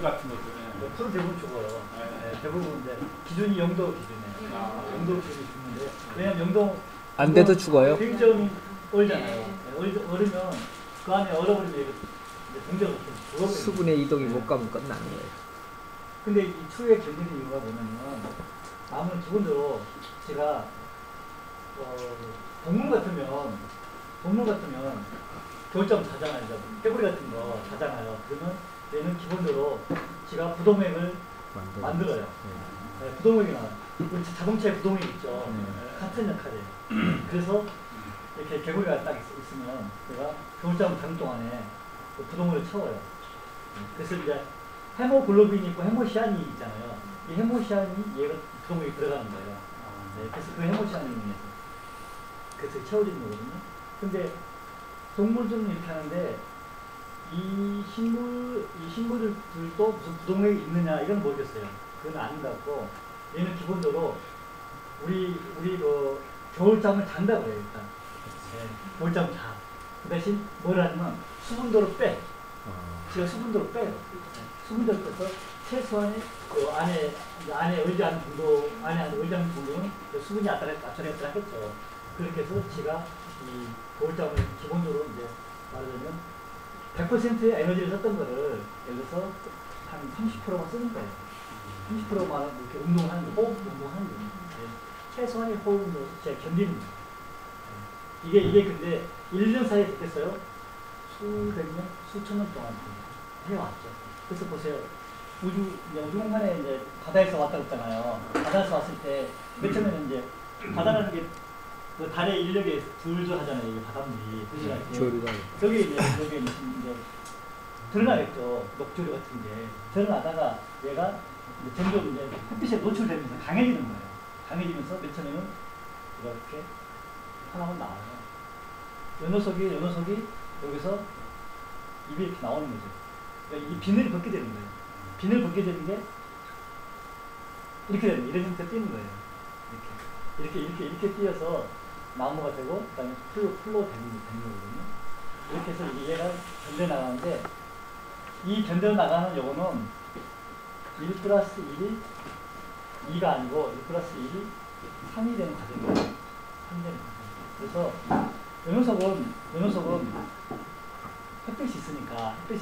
풀 같은 것도. 풀은 대부분 죽어요. 대부분 이제 기준이 0도 기준이에요. 0도 기준이 죽는데 왜냐면 0도 안 돼도 죽어요? 굉장히 얼잖아요. 얼으면 그 안에 얼어버리면 이제 동전을 죽어버려요. 수분의 이동이 못 가면 끝나는 거예요. 근데 이 추위에 견디는 이유가 뭐냐면 나무는 기본적으로 제가 동물 같으면 겨울잠 자잖아요. 깨구리 같은 거 자잖아요. 그러면 얘는 기본적으로 제가 부동액을 만들어요. 네, 부동액이 나와요. 우리 자동차에 부동액 있죠. 같은 역할이에요. 그래서 이렇게 개구리가 딱 있으면 제가 겨울잠을 자는 동안에 그 부동액을 채워요. 그래서 이제 헤모글로빈이 있고 헤모시안이 있잖아요. 이 헤모시안이 얘가 부동액이 들어가는 거예요. 네, 그래서 그 헤모시안을 이용해서 그래서 채워지는 거거든요. 근데 동물들은 이렇게 하는데 이 식물들도 무슨 부동액이 있느냐 이건 모르겠어요. 그건 아닌 것 같고 얘는 기본적으로 우리 그 겨울잠을 잔다고 해요. 일단 네, 겨울잠을 자. 그 대신 뭘 하냐면 수분도를 빼. 제가 수분도를 빼요. 수분도를 빼서 최소한의 그 안에 얼지 않은 정도, 안에 얼지 않은 정도는 수분이 아따라했죠. 그렇게 해서 제가 이 겨울잠을 기본적으로 이제 말하자면 100%의 에너지를 썼던 거를 예를 들어서 한 30%만 쓰는 거예요. 30%만 이렇게 운동하는 거, 호흡 운동하는 거. 네. 최소한의 호흡 운동을 제가 견디는 거예요. 네. 이게 근데 1년 사이에 됐겠어요? 수백 년, 수천 년 동안 해왔죠. 그래서 보세요. 우주 공간에 이제 바다에서 왔다 그랬잖아요. 바다에서 왔을 때, 맨 처음에는 이제 바다라는 게 그 달의 인력에 불조하잖아요. 이게 바닷물이. 여기 이제 드러나겠죠. 녹조류 같은 게. 드러나다가 얘가 이제 점점 이제 햇빛에 노출되면서 강해지는 거예요. 강해지면서 맨 처음에는 이렇게 하나만 나와요. 요 녀석이 여기서 입이 이렇게 나오는 거죠. 그러니까 이 비늘이 벗게 되는 거예요. 비늘 벗게 되는 게 이렇게 되는 거예요. 이런 형태로 뛰는 거예요. 이렇게 뛰어서 나무가 되고, 그 다음에 풀로 되는 거거든요. 이렇게 해서 얘가 견뎌나가는데, 이 견뎌나가는 요거는 1 플러스 1이 2가 아니고 1 플러스 1이 3이 되는 과정이에요. 3이 되는 과정. 그래서 요 녀석은 햇빛이 있으니까 그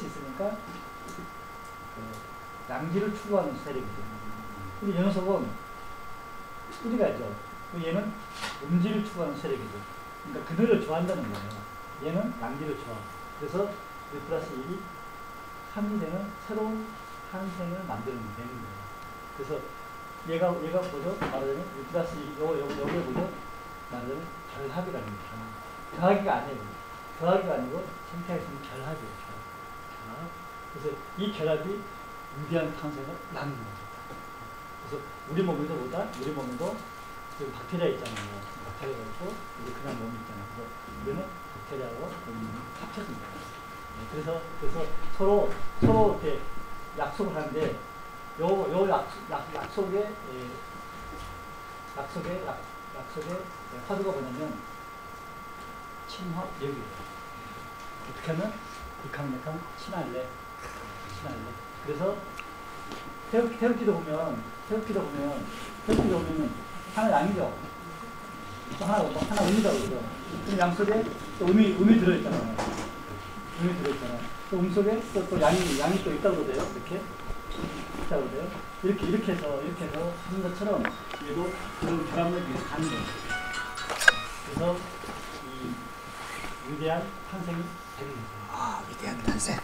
양지를 추구하는 스타일이거든요. 근데 이 녀석은 뿌리가 있죠. 얘는 음지를 추구하는 세력이죠. 그러니까 그늘을 좋아한다는 거예요. 얘는 양지를 좋아. 그래서 1 플러스 1이 3이 되는 새로운 탄생을 만드는 되는 거예요. 그래서 얘가 뭐죠? 말하자면 1 플러스 1, 요게 뭐죠? 말하자면 결합이라는 거죠. 더하기가 아니고 생태학에서는 결합이에요. 결합. 그래서 이 결합이 위대한 탄생을 낳는 거죠. 그래서 우리 몸에도 여기 박테리아 있잖아요. 박테리아가 있고, 이제 그냥 몸이 있잖아요. 그래서 우리는 박테리아하고 합쳐집니다. 네, 그래서 서로 이렇게 약속을 하는데, 약속의 화두가 뭐냐면, 친화력이에요. 어떻게 하면, 이캉 친할래. 그래서, 태극기도 보면, 하나 양이죠. 또 하나 음이다 그러죠. 그럼 양 속에 또 음이 들어있잖아요. 또 속에 또 양이 또 있다고 그러대요. 이렇게 해서 하는 것처럼 얘도 그런 결합을 위해서 가는 거예요. 그래서 이 위대한 탄생이 되는 거예요. 위대한 탄생.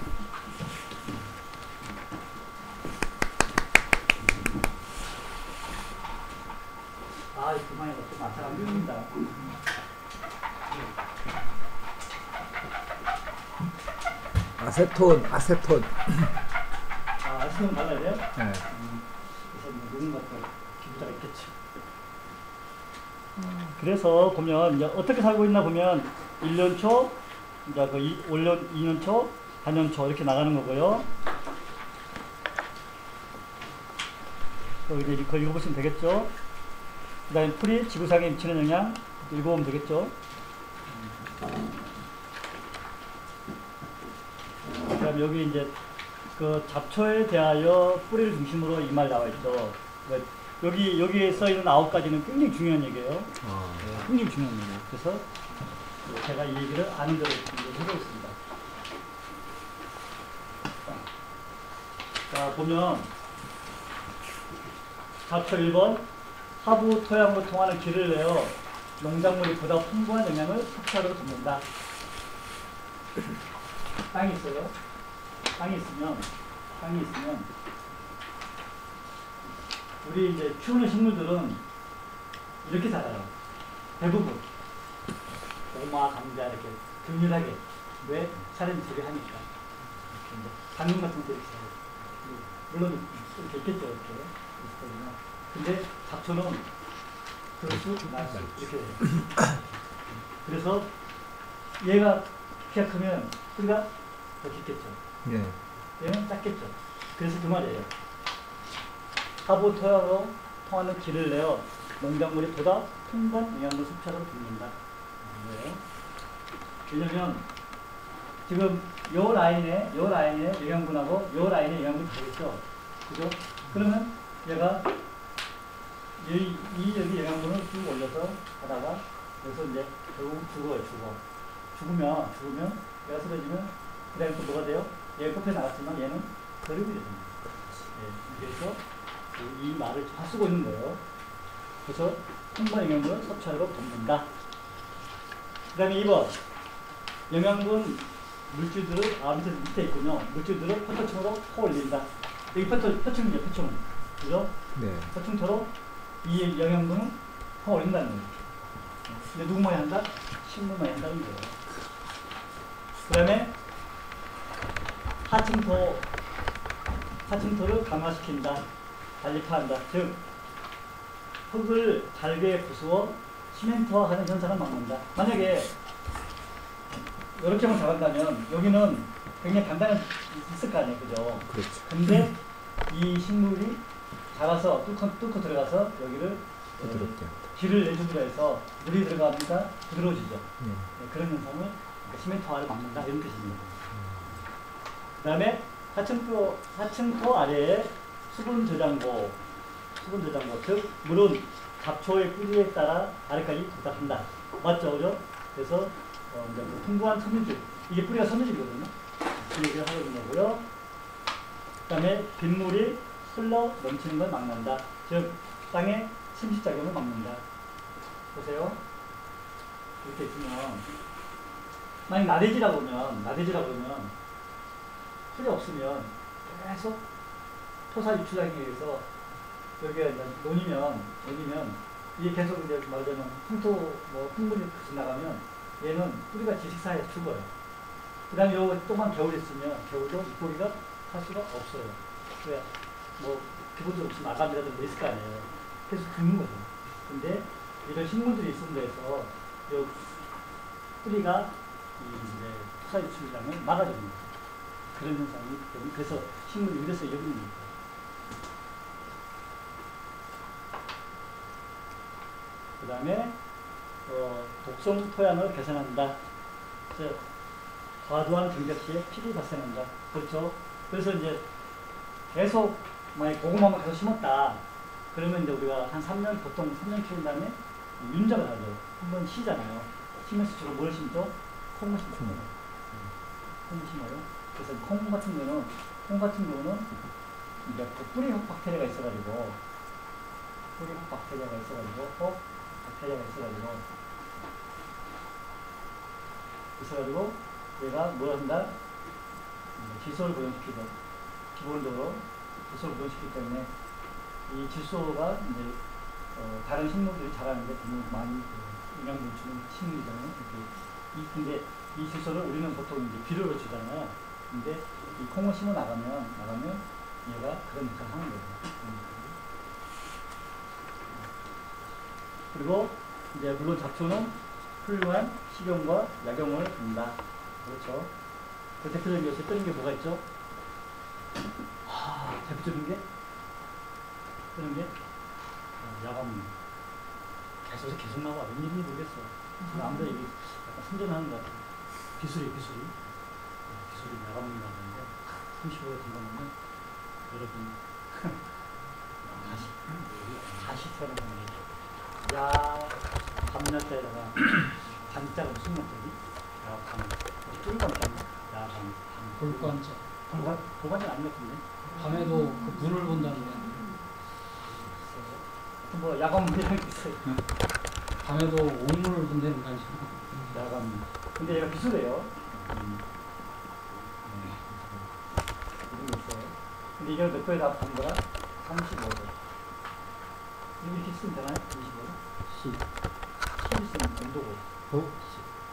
그만해. 또 마찰 안 됩니다. 아세톤. 아세톤 발라야 돼요? 네. 그래서 누군가 또 기부자가 있겠죠. 그래서 보면 이제 어떻게 살고 있나 보면 1년 초, 이제 그 올년 2년 초, 4년 초 이렇게 나가는 거고요. 이제 그거 읽어보시면 되겠죠. 그 다음에 풀이 지구상에 미치는 영향 읽어보면 되겠죠. 그 다음에 여기 이제 그 잡초에 대하여 뿌리를 중심으로 이 말 나와 있죠. 여기에 써 있는 9가지는 굉장히 중요한 얘기예요. 네, 굉장히 중요한 얘기예요. 그래서 제가 이 얘기를 아는 대로 해보겠습니다. 자, 보면 잡초 1번 하부 토양으로 통하는 길을 내어 농작물이 보다 풍부한 영양을 흡수하도록 돕는다. 땅이 있어요. 땅이 있으면 우리 이제 키우는 식물들은 이렇게 자라요. 대부분 고구마, 감자 이렇게 균일하게. 왜? 사람이 재배하니까. 당근 같은 것도 이렇게 자라요. 물론 이렇게 있겠죠. 이렇게. 근데 잡초는 그럴 수 이렇게 돼요. 그래서 얘가 키가 크면 뿌리가 더 깊겠죠. 네. 얘는 작겠죠. 그래서 그 말이에요. 하부 토양으로 통하는 길을 내어 농작물이 보다 풍부한 영양분 섭취하도록 돕는다. 왜냐면 지금 요 라인에 영양분하고 요 라인에 영양분이 다르겠죠. 그죠? 그러면 얘가 여기 영양분을 쭉 올려서 하다가 여기서 이제 결국 죽어요. 죽으면 얘가 쓰러지면 그 다음에 또 뭐가 돼요? 얘가 뽑혀 나갔지만 얘는 그림이 됩니다. 예, 그래서 이 말을 다 쓰고 있는 거예요. 그래서 풍부한 영양분을 섭취하도록 돕는다. 그 다음에 2번 영양분 물질들을 밑에 있군요. 물질들을 포토층으로 퍼올린다. 여기 포층이죠. 포층. 그죠? 네. 포층토로 이 영양분을 퍼올린다는 거예요. 근데 누구만이 한다? 식물만이 한다는 거예요. 그 다음에 하층토를 강화시킨다. 관리파한다. 즉 흙을 잘게 부수어 시멘트화하는 현상을 막는다. 만약에 이렇게만 잡았다면 여기는 굉장히 단단히 있을 거 아니에요. 그죠? 그렇죠. 근데 이 식물이 작아서 뚫고 들어가서 여기를 부드럽게. 길을 내주기로 해서 물이 들어가니까 부드러워지죠. 네. 네, 그런 현상을 그러니까 시멘트화를 막는다. 이런 뜻입니다. 그 다음에 하층토 아래에 수분 저장고, 즉 물은 잡초의 뿌리에 따라 아래까지 도달한다. 맞죠, 그죠? 그래서 이제 그 풍부한 섬유질, 이게 뿌리가 섬유질이거든요. 이 얘기를 하고 있는 거고요. 그 다음에 빗물이 흘러 넘치는 걸 막는다. 즉 땅에 침식작용을 막는다. 보세요. 이렇게 있으면 만약 나대지라고 그러면 풀이 없으면 계속 토사 유출하기 위해서 여기가 이제 논이면 이게 계속 이제 말하자면 흙물이 계속 나가면 얘는 뿌리가 지식사에서 죽어요. 그 다음에 요 동안 겨울이 있으면 겨울도 물고기가 살 수가 없어요. 왜? 뭐 기본적으로 무슨 아감이라든가 있을 거 아니에요. 계속 죽는 거죠. 근데 이런 식물들이 있는 데서 요 뿌리가 이제 토사 유출량을 막아주는 거죠. 그런 현상이 있기 때문에 그래서 식물이 이래서 여기는 거예요. 그 다음에 독성 토양을 개선한다. 과도한 경작 시에 피리 발생한다. 그렇죠? 그래서 이제 계속 만약 고구마만 계속 심었다. 그러면 이제 우리가 한 3년, 보통 3년 키운 다음에 윤작을 하죠. 한번 쉬잖아요. 쉬면서 주로 뭘 심죠? 콩을 심죠. 콩을 심어요. 그래서 콩 같은 경우는 이제 그 뿌리 혹 박테리아가 있어가지고 얘가 뭘 한다? 질소를 고정시키죠. 기본적으로 질소를 고정시키기 때문에 이 질소가 이제 다른 식물들이 자라는데 너무 많이 영양분을 주는 식물이잖아요. 근데 이 질소를 우리는 보통 이제 비료로 주잖아요. 근데 이 콩을 심어 나가면 얘가 그런 역할을 하는 거예요. 그리고 이제 물론 잡초는 훌륭한 식용과 약용을 한다. 그렇죠. 그 대표적인 요새 뜨는 게 뭐가 있죠? 대표적인 게 뜨는 게 야광입니다. 계속 나와. 웬일인지 모르겠어. 아무도 이게 약간 선전하는 것 같아요. 기술이 야광이라고 하는데 35가 된다면 여러분 다시 태어나는 야 밤낮에다가 반짝은 순간적이 야밤 뚫반짝 야밤 볼관자. 보관은 아닌 것 같은데 밤에도 그 문을 본다는 거. 뭐 야광 이런 게 있어요. 밤에도 옥문을 본다는 거 아니죠? 야광. 근데 얘가 비수래요. 이런 게 있어요. 근데 이걸 몇 도에 다 본 거라? 35도. 이렇게 쓰면 되나요? 25도? 10. 10 있으면 온도고. 어?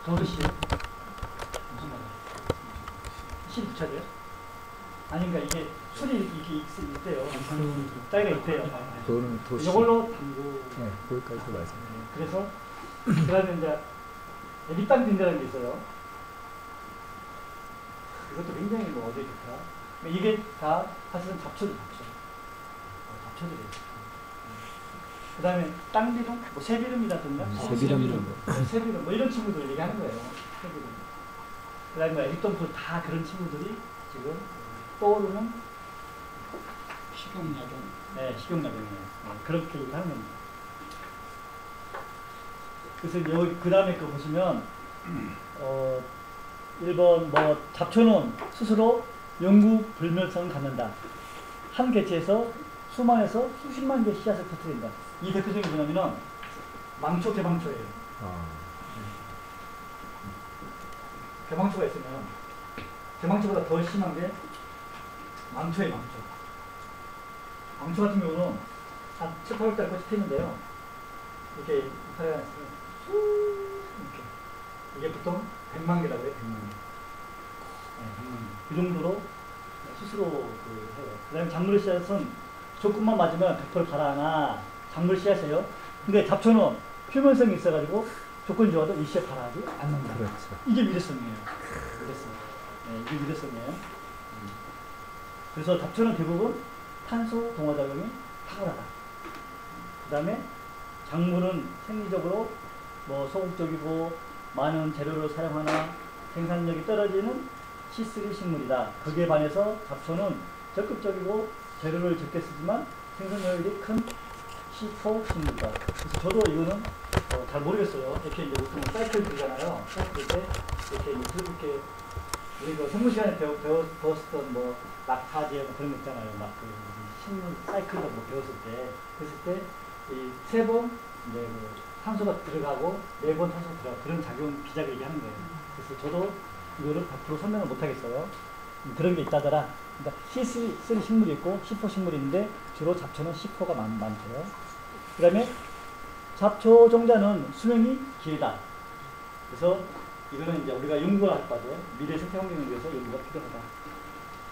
더도 10. 무슨 말이야? 10 붙여야 돼요? 아니, 그러니까 이게 술이 이렇게 있대요. 따위가 있대요. 그거는 도시. 이걸로 담고. 네, 거기까지도 말씀. 그래서 그다음에 이제 밑단 빈다는 게 있어요. 이것도 굉장히 뭐 어디에 좋다. 이게 다 사실은 잡초들 잡초. 잡초들이에요. 그다음에 땅비름, 뭐 새비름이라든가. 새비름이란 거. 새비름 뭐 이런 친구들 얘기하는 거예요. 새비름. 그다음에 뭐 에릭동풀 다 그런 친구들이 지금 떠오르는 식용약용. 네, 식용약용이에요. 그렇게 얘기하는 겁니다. 그래서 여기 그 다음에 거 보시면 1번 뭐 잡초는 스스로 영구 불멸성을 갖는다. 한 개체에서 수만에서 수십만 개의 씨앗을 퍼뜨린다. 이 대표적인 게 뭐냐면은 망초, 개망초예요. 아. 개망초가 있으면 개망초보다 더 심한 게 망초예요, 망초. 망초 같은 경우는 한 7, 8월달 꽃이 피는데요. 이렇게 이파리가 있으면 이렇게. 이게 보통 100만 개라고 해요, 100만 개. 네, 100만 개. 그 정도로 스스로 해요. 그 다음에 작물 씨앗은 조금만 맞으면 100% 가라앉아. 작물 씨앗이에요. 근데 잡초는 표면성이 있어가지고 조건이 좋아도 일시에 가라앉지 않는다. 그렇죠. 이게 미래성이에요. 미래성. 네, 이게 미래성이에요. 그래서 잡초는 대부분 탄소 동화작용이 탁월하다. 그 다음에 작물은 생리적으로 뭐 소극적이고 많은 재료를 사용하나 생산력이 떨어지는 C3 식물이다. 거기에 반해서 잡초는 적극적이고 재료를 적게 쓰지만 생산력이 큰 C4 식물이다. 그래서 저도 이거는 잘 모르겠어요. 이렇게 이제 보통 사이클 들잖아요. 사이클 때 이렇게 이렇게 우리 그 생물 시간에 배웠었던 뭐 낙타제 뭐 그런 거 있잖아요. 막 그 식물 사이클로 뭐 배웠을 때 그랬을 때 이 3번 이제 그 탄소가 들어가고 4번 탄소가 들어가고 그런 작용 비작을 얘기하는 거예요. 그래서 저도 이거를 100% 설명을 못 하겠어요. 그런 게 있다더라. 그러니까 C3 식물이 있고 C4 식물이 있는데 주로 잡초는 C4가 많대요. 그 다음에 잡초 종자는 수명이 길다. 그래서 이거는 이제 우리가 연구를 할 거죠. 미래 생태 환경을 위해서 연구가 필요하다.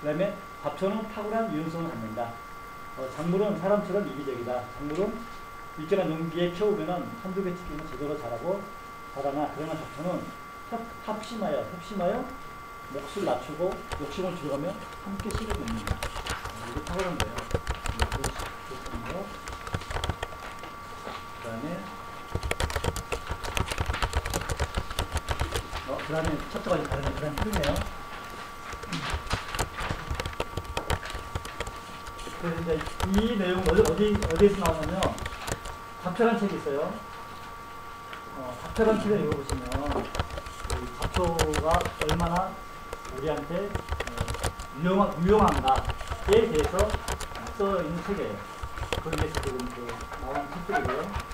그 다음에 잡초는 탁월한 유연성을 갖는다. 작물은 사람처럼 이기적이다. 작물은 일정한 용기에 키우면은 한두 개 찍기는 제대로 자라고 자라나 그러나 잡초는 합심하여 몫을 낮추고 욕심을 줄여가며 함께 씨를 맺는다. 이게 탁월한 거예요. 그렇습니다. 그 다음에 챕터가 이제 다르네. 그 다음에 흐르네요. 그래서 이제 이 내용은 어디에서 나오냐면, 잡초라는 책이 있어요. 잡초라는 책을 읽어보시면, 잡초가 얼마나 우리한테 유용한가에 대해서 써 있는 책이에요. 거기에서 지금 나온 책들이고요.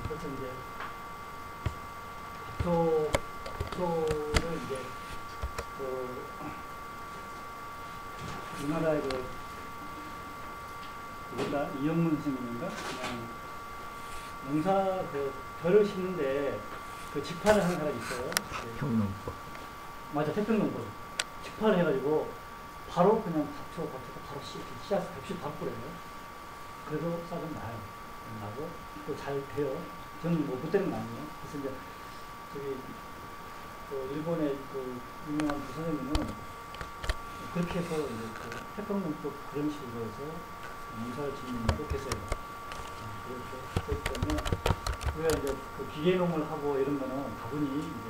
그래서 이제 잡초를 이제 우리나라의 뭔가 이영문 선생님인가 그냥 농사 그 벼를 심는데 그 직파를 하는 사람이 있어요. 평농법. 맞아, 태평농법. 직파를 해가지고 바로 그냥 받쳐 바로 씨앗 벽시 바로 뿌려요. 그래도 싹은 나요. 나고 또 잘 돼요. 저는 뭐 못 되는 거 아니에요. 그래서 이제 저기 그 일본의 그 유명한 그 선생님은 그렇게 해서 이제 그 태평농법 그런 식으로 해서 농사를 짓는 것도 계세요. 그렇기 때문에 우리가 이제 그 기계농을 하고 이런 거는 다분히 이제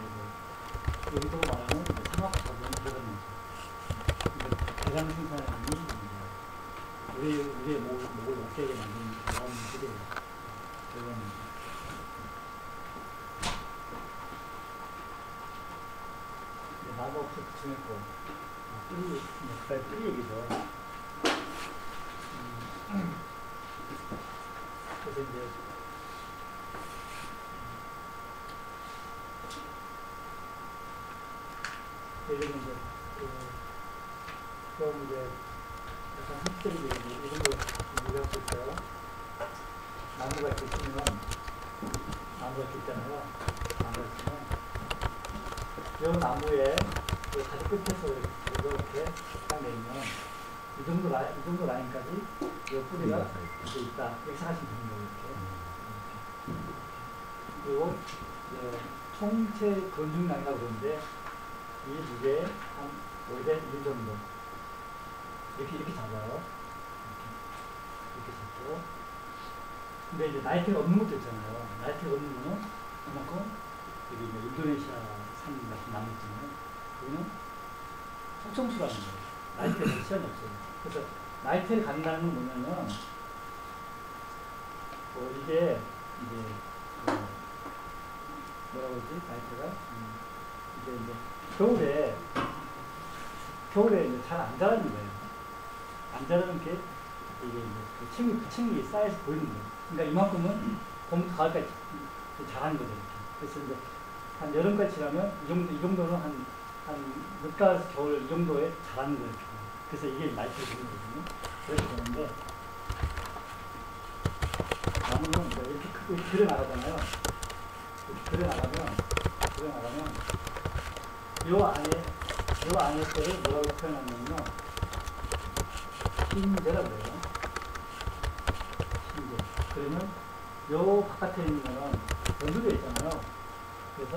그 여기서 말하는 상업 자본이 들어가는 거죠. 대량 생산이 이제 우리의 목을 없게 만드는 그런 시대예요. 그런 나무 없어 붙여놓고 뿌리 얘기죠. 그래서 이제 예를 들면 그럼 이제 약간 흡수들이 이런 걸 우리가 볼 때요. 나무가 이렇게 있으면 나무가 이렇게 있잖아요. 나무가 있으면 이 나무에 가지 끝에서 이렇게 딱 내리면 이 정도 라인까지 이 뿌리가 이제 있다. 이렇게 생각하시면 되는 거예요. 이렇게. 그리고 총체 건중량이라고 그러는데 이 무게에 한 5대 1 정도 이렇게 잡아요. 이렇게 잡고 근데 이제 나이트가 없는 것도 있잖아요. 나이트가 없는 거는 그만큼 여기 인도네시아 산 같은 나무 있잖아요. 그거는 속성수라는 거예요. 나이트에 갈 시간이 없어요. 그래서 나이트에 간다는 건 뭐냐면 이게 이제 뭐라고 그러지? 나이트가 이제 겨울에 이제 잘 안 자라는 거예요. 안 자라는 게 이게 이제 부층이 쌓여서 보이는 거예요. 그러니까 이만큼은 봄부터 가을까지 자라는 거죠. 그래서 이제 한 여름까지 지나면 이 정도는 한 늦가을 겨울 이 정도에 자라는 거예요. 그래서 이게 나이트를 보는 거거든요. 그래서 보는데 나무는 이렇게 크게 들어 나가잖아요. 들어 나가면 요 안에 거를 뭐라고 표현하냐면요. 흰재라고 해요. 흰재. 그러면 요 바깥에 있는 거는 연두개 있잖아요. 그래서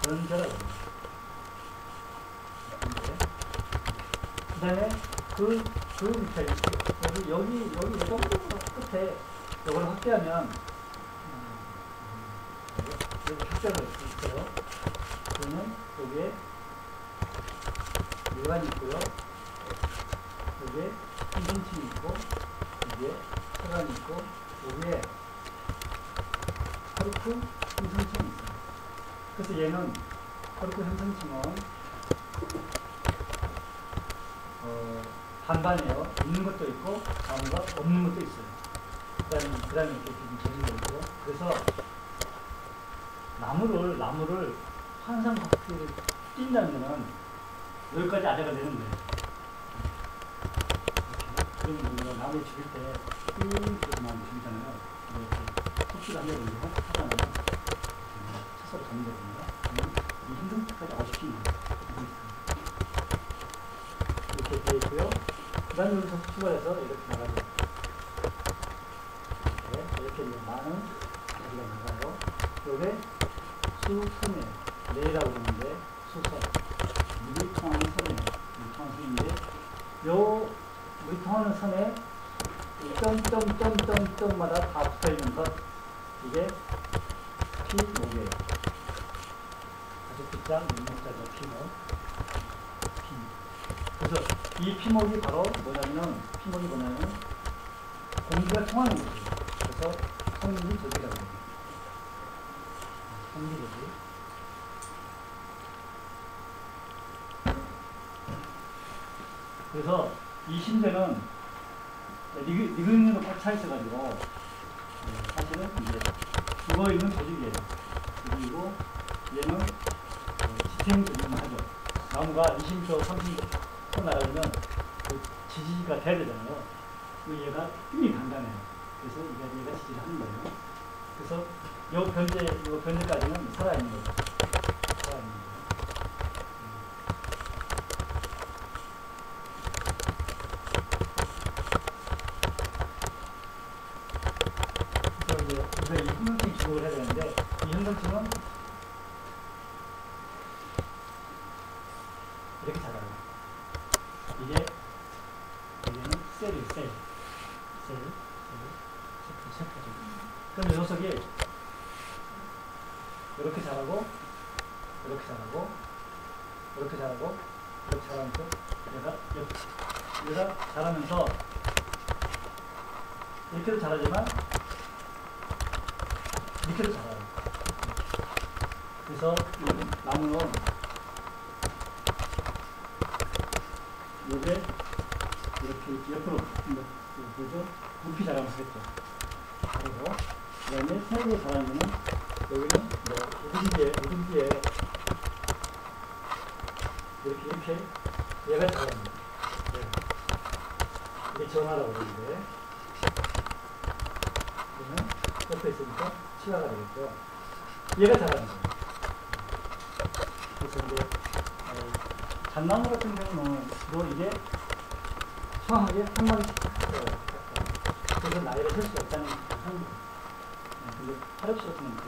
전재라고 해요. 그 다음에 그 밑에 여기 정도 끝에 이걸 확대하면 여기 확대가 있어요. 그러면 여기에 묘관이 있고요. 여기에 현성층이 있고 여기에 혈관이 있고 여기에 커르크 현성층이 있어요. 그래서 얘는 커르크 현성층은 반반이에요. 있는 것도 있고 나무가 없는 것도 있어요. 그 다음에 이렇게 좀 재는 거고요. 그래서 나무를 환상 바퀴를 뛴다는 거는 여기까지 아래가 되는 거예요. 그러면 우리가 나무를 죽일 때 삐그만 죽이잖아요. 이렇게 속수를 한 대로 하잖아요. 차서로 잡는 거거든요. 이 힘든 끝까지 어시키는 거예요. 이렇게 되어 있고요. 그 다음에 여기서 출발해서 이렇게 나가죠. 이렇게 이제 많은 가지가 나가요. 요게 수선이에요. 레이라고 그러는데 수선. 물이 통하는 선이에요. 물이 통하는 선인데 요 물이 통하는 선에 점마다 다 붙어있는 것 이게 피목이에요. 가족 빗장, 민목자죠. 피목. 그래서 이 피목이 바로 뭐냐면 공기가 통하는 거죠. 그래서 성리저지라고 해요. 성리저지. 그래서 이 심대는 리그닌으로 꽉 차 있어가지고 사실은 이제 죽어있는 조직이에요. 그리고 얘는 지탱 조직만 하죠. 나무가 20m, 30m 나가려면 그 지지가 돼야 되잖아요. 얘가 힘이 단단해요. 그래서 얘가 지지를 하는 거예요. 그래서 요 변제까지는 살아있는 거죠. 살아있는 거. 그래서 이제 우리가 이 형성층 주목을 해야 되는데 이 형성층은 이렇게 자라요. 이게 여기는 셀이에요, 셀. 그럼 이 녀석이 이렇게 자라고, 이렇게 자라고, 이렇게 자라고, 이렇게 자라면서 얘가 자라면서 이렇게도 자라지만 이렇게도 자라요. 그래서 이 나무는 요게 이렇게 옆으로 뭐죠? 높이 자라면 하겠죠. 그리고 그 다음에 세로 자라는 거는 여기는 뭐 우등기에 이렇게 얘가 자라는 거예요. 이게 전화라고 그러는데 그러면 옆에 있으니까 치화가 되겠죠. 얘가 자라는 거예요. 그래서 이제 잣나무 같은 경우는 뭐 이게 정확하게 한 마리씩 있어요. 그래서 나이를 셀 수 없다는 하는 거예요. 근데 화력시 같은 경우는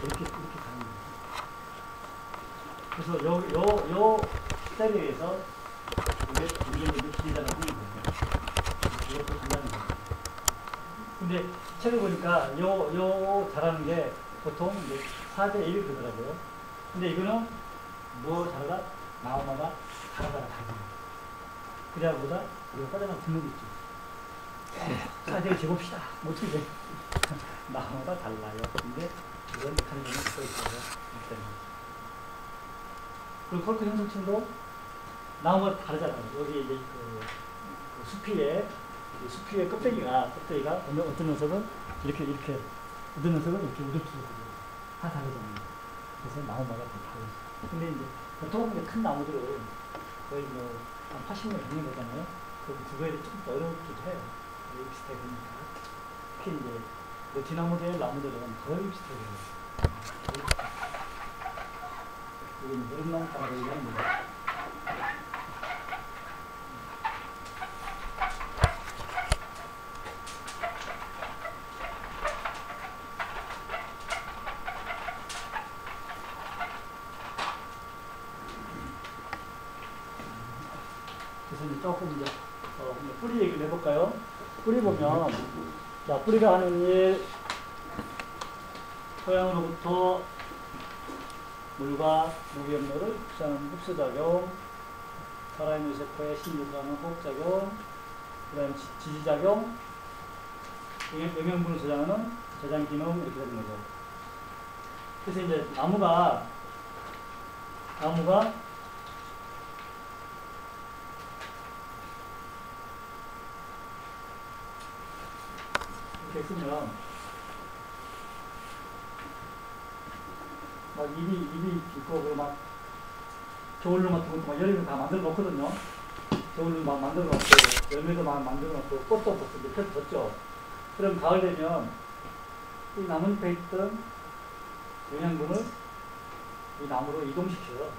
이렇게 가는 거예요. 그래서 요 셀에 의해서 이게 길이라는 하는 거예요. 이것도 간다는 거예요. 근데 책을 보니까 요 자라는 게 보통 이제 4대 1이 그러더라고요. 근데 이거는 뭐 자라가 나무마다 자라다가 다르다. 그래야보다 우리가 빠져나간 분목이 있죠. 사대를 재봅시다. 뭐 어떻게 돼? 나무마다 달라요. 근데 이런 다른 점이 써 있어요. 그리고 컬크 형성층도 나무가 다르잖아요. 여기 이제 그 수피의 껍데기가 어떤 녀석은 이렇게 어떤 녀석은 이렇게 우둘투둘 다 다르잖아요. 그래서 나무마다 다 다르죠. 근데 이제 보통 큰 나무들은 거의 뭐 한 80년, 100년 되잖아요. 그럼 그거에 조금 더 어렵기도 해요. 거의 비슷하게 되니까. 특히 이제 대나무들, 나무들은 거의 비슷해요. 여기는 무릎나무 따라고 얘기합니다. 그래서 이제 조금 이제 뿌리 얘기를 해볼까요? 뿌리 보면, 자, 뿌리가 하는 일, 토양으로부터 물과 무기염료를 흡수하는 흡수작용, 살아있는 세포의 신유사하는 호흡작용, 그 다음에 지지작용, 영양분을 저장하는 저장 기능, 이렇게 되는 거죠. 그래서 이제 나무가 이렇게 쓰면 막 잎이 있고 그리고 막 겨울로 같은 것도 막 여름에 다 만들어 놓거든요. 겨울로 막 만들어 놓고 열매도 막 만들어 놓고 꽃도 벌써 펴 졌죠. 그럼 가을 되면 이 나뭇잎에 있던 영양분을 이 나무로 이동시켜요.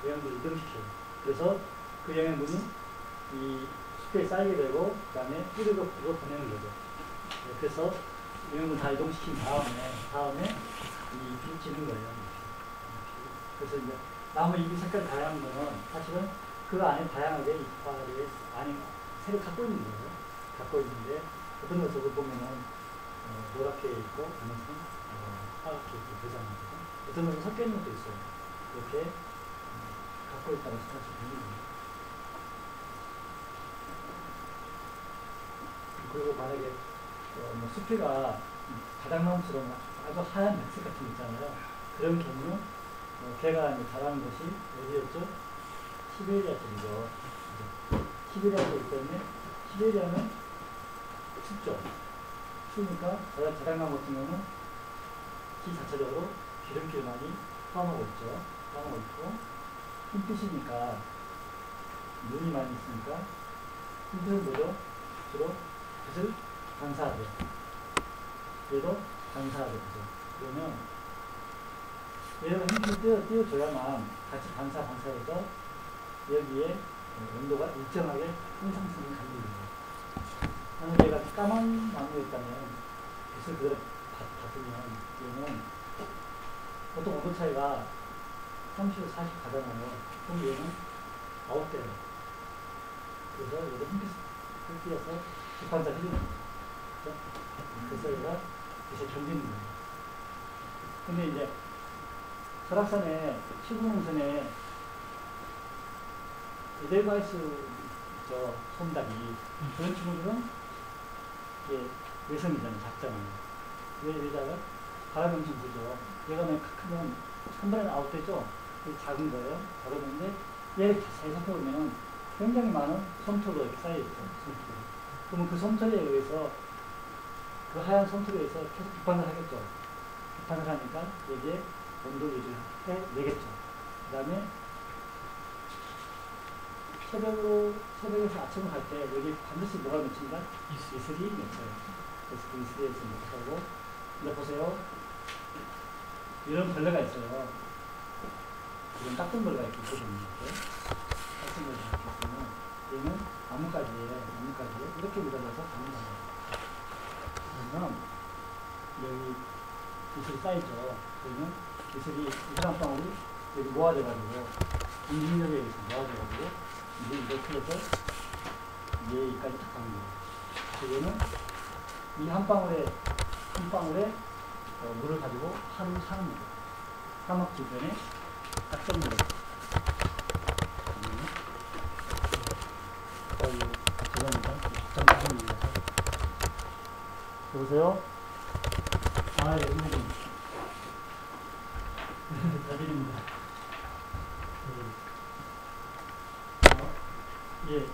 영양분을 이동시켜요. 그래서 그 영양분이 이 숲에 쌓이게 되고 그 다음에 뿌리로 보내는 거죠. 그래서 영양분 다 이동시킨 다음에 이 잎이 지는 거예요. 그래서 이제 나무 잎이 색깔 다양한 거는 사실은 그 안에 다양하게 이파리 안에 색을 갖고 있는 거예요. 갖고 있는데 어떤 녀석을 보면은 노랗게 있고 어떤 녀석은 파랗게 있고 그러잖아요. 어떤 녀석은 섞여 있는 것도 있어요. 이렇게 갖고 있다고 생각할 수 있는 거예요. 그리고 만약에 뭐 수피가 바닥나무처럼 아주 하얀 백색 같은 거 있잖아요. 그런 경우는 걔가 이제 자라는 곳이 어디였죠? 시베리아 쪽이죠. 시베리아 쪽이기 때문에 시베리아는 춥죠. 추우니까 자작나무 같은 경우는 기 자체적으로 기름기를 많이 포함하고 있죠. 포함하고 있고 흰빛이니까 눈이 많이 있으니까 흰빛은 뭐죠? 주로 빛을 반사하죠. 얘도 반사가 되죠. 그러면 얘를 힘줄을 띄워줘야만 같이 반사해서 여기에 온도가 일정하게 항상성이 갈립니다. 만약 얘가 까만 나무였다면 빛을 그대로 받으면 얘는 보통 온도 차이가 30에서 40 가잖아요. 그럼 얘는 아웃돼요. 그래서 얘를 햇빛을 띄어서 직반사를 해주는 거죠. 그래서 얘가 빛을 견디는 거예요. 근데 이제 설악산에 시구농선에 에델바이스 있죠. 솜닭이. 그런 친구들은 이게 외성이잖아요. 작잖아요. 얘다가 바람이 엄청 불죠. 얘가 만약 크면 한 번에 아웃되죠. 이게 작은 거예요. 작은데 얘를 자세히 살펴보면 굉장히 많은 솜털이 이렇게 쌓여있죠. 솜털이. 그러면 그 솜털에 의해서 그 하얀 솜털에 의해서 계속 빛반사를 하겠죠. 빛반사를 하니까 여기에 온도를 유지해내겠죠. 그 다음에 새벽에서 아침을 갈 때 여기 반드시 뭐가 맺힌다? 이슬이 맺혀요. 그래서 그 이슬에서 맺혀고, 근데 보세요. 이런 벌레가 있어요. 이런 딱정벌레가 있거든요. 딱정벌레가 있으면 얘는 나뭇가지에 이렇게 물어져서 가는 거예요. 그러면 여기 이슬이 쌓이죠. 그러면 이슬이 이슬 한 방울이 여기 모아져가지고 인중력에 의해서 모아져가지고 이제 이렇게 해서 얘까지 딱 가는 거예요. 그래서 얘는 이 한 방울에 물을 가지고 하루 사는 거예요. 사막 주변에 딱정물을. 죄송합니다. 정답입니다. 여보세요? 아, 예, 선생님. 잘 드립니다. 예,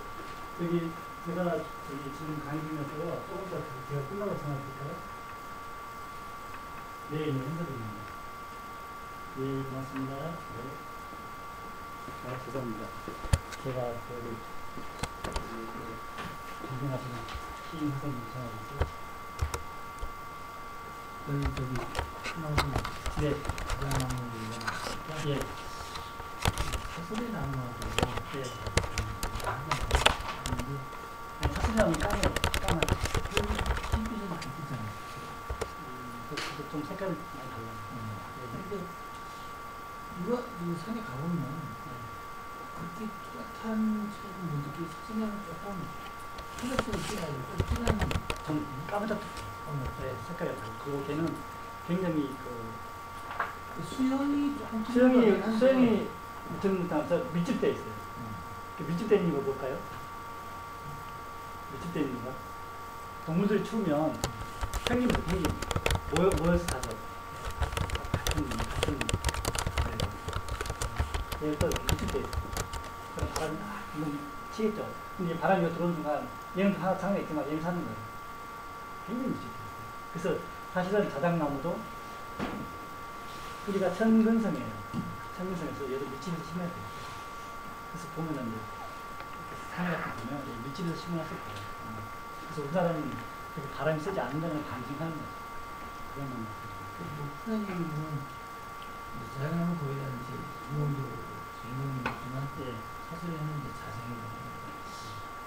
여기 제가 지금 강의 중이어서요. 조금 더 제가 끝나고 전화드릴까요? 네, 네, 감사드립니다. 예, 고맙습니다. 네. 아, 죄송합니다. 제가 존경하시는 시인 선생님 전화드리고. 저기 네. 가장나무를 예. 소리 나무하고 예. 사슬이라면 까매요. 까매요. 흰빛은 안 뜨잖아요. 그것도 좀 색깔이 많이 달라요. 근데 이거 산에 가보면 그렇게 뚜렷한 색은 못 느끼고 사진에는 조금 플러스를 띄어야 좀 진한 좀 까무잡 네, 색깔이 달라요. 그리고 걔는 굉장히 수영이 조금 수영이 좀 밀집되어 있어요. 밀집되어 있는 거 볼까요? 밀집되어 있는 거. 동물들이 추우면 펭귄도 모여서 자죠. 같은 얘는 또 밀집되어 있어요. 그럼 바람이 물론 치겠죠. 근데 바람이 들어오는 순간 얘는 하나 장애 있지만 얘는 사는 거예요. 굉장히 밀집되어 있어요. 그래서 사실은 자작나무도 뿌리가 천근성이에요. 천근성에서 얘도 밀집해서 심어야 돼요. 그래서 보면은 이제 산에 같은 거 보면 밀집해서 심어놨을 거예요. 그래서 우리나라는 그렇게 바람이 세지 않는다는 반증하는 거죠. 그런 건 선생님은 자연나무 거에 대한 이제 인공도 주인공이지만 예. 사실에는 이제 자생이거든요.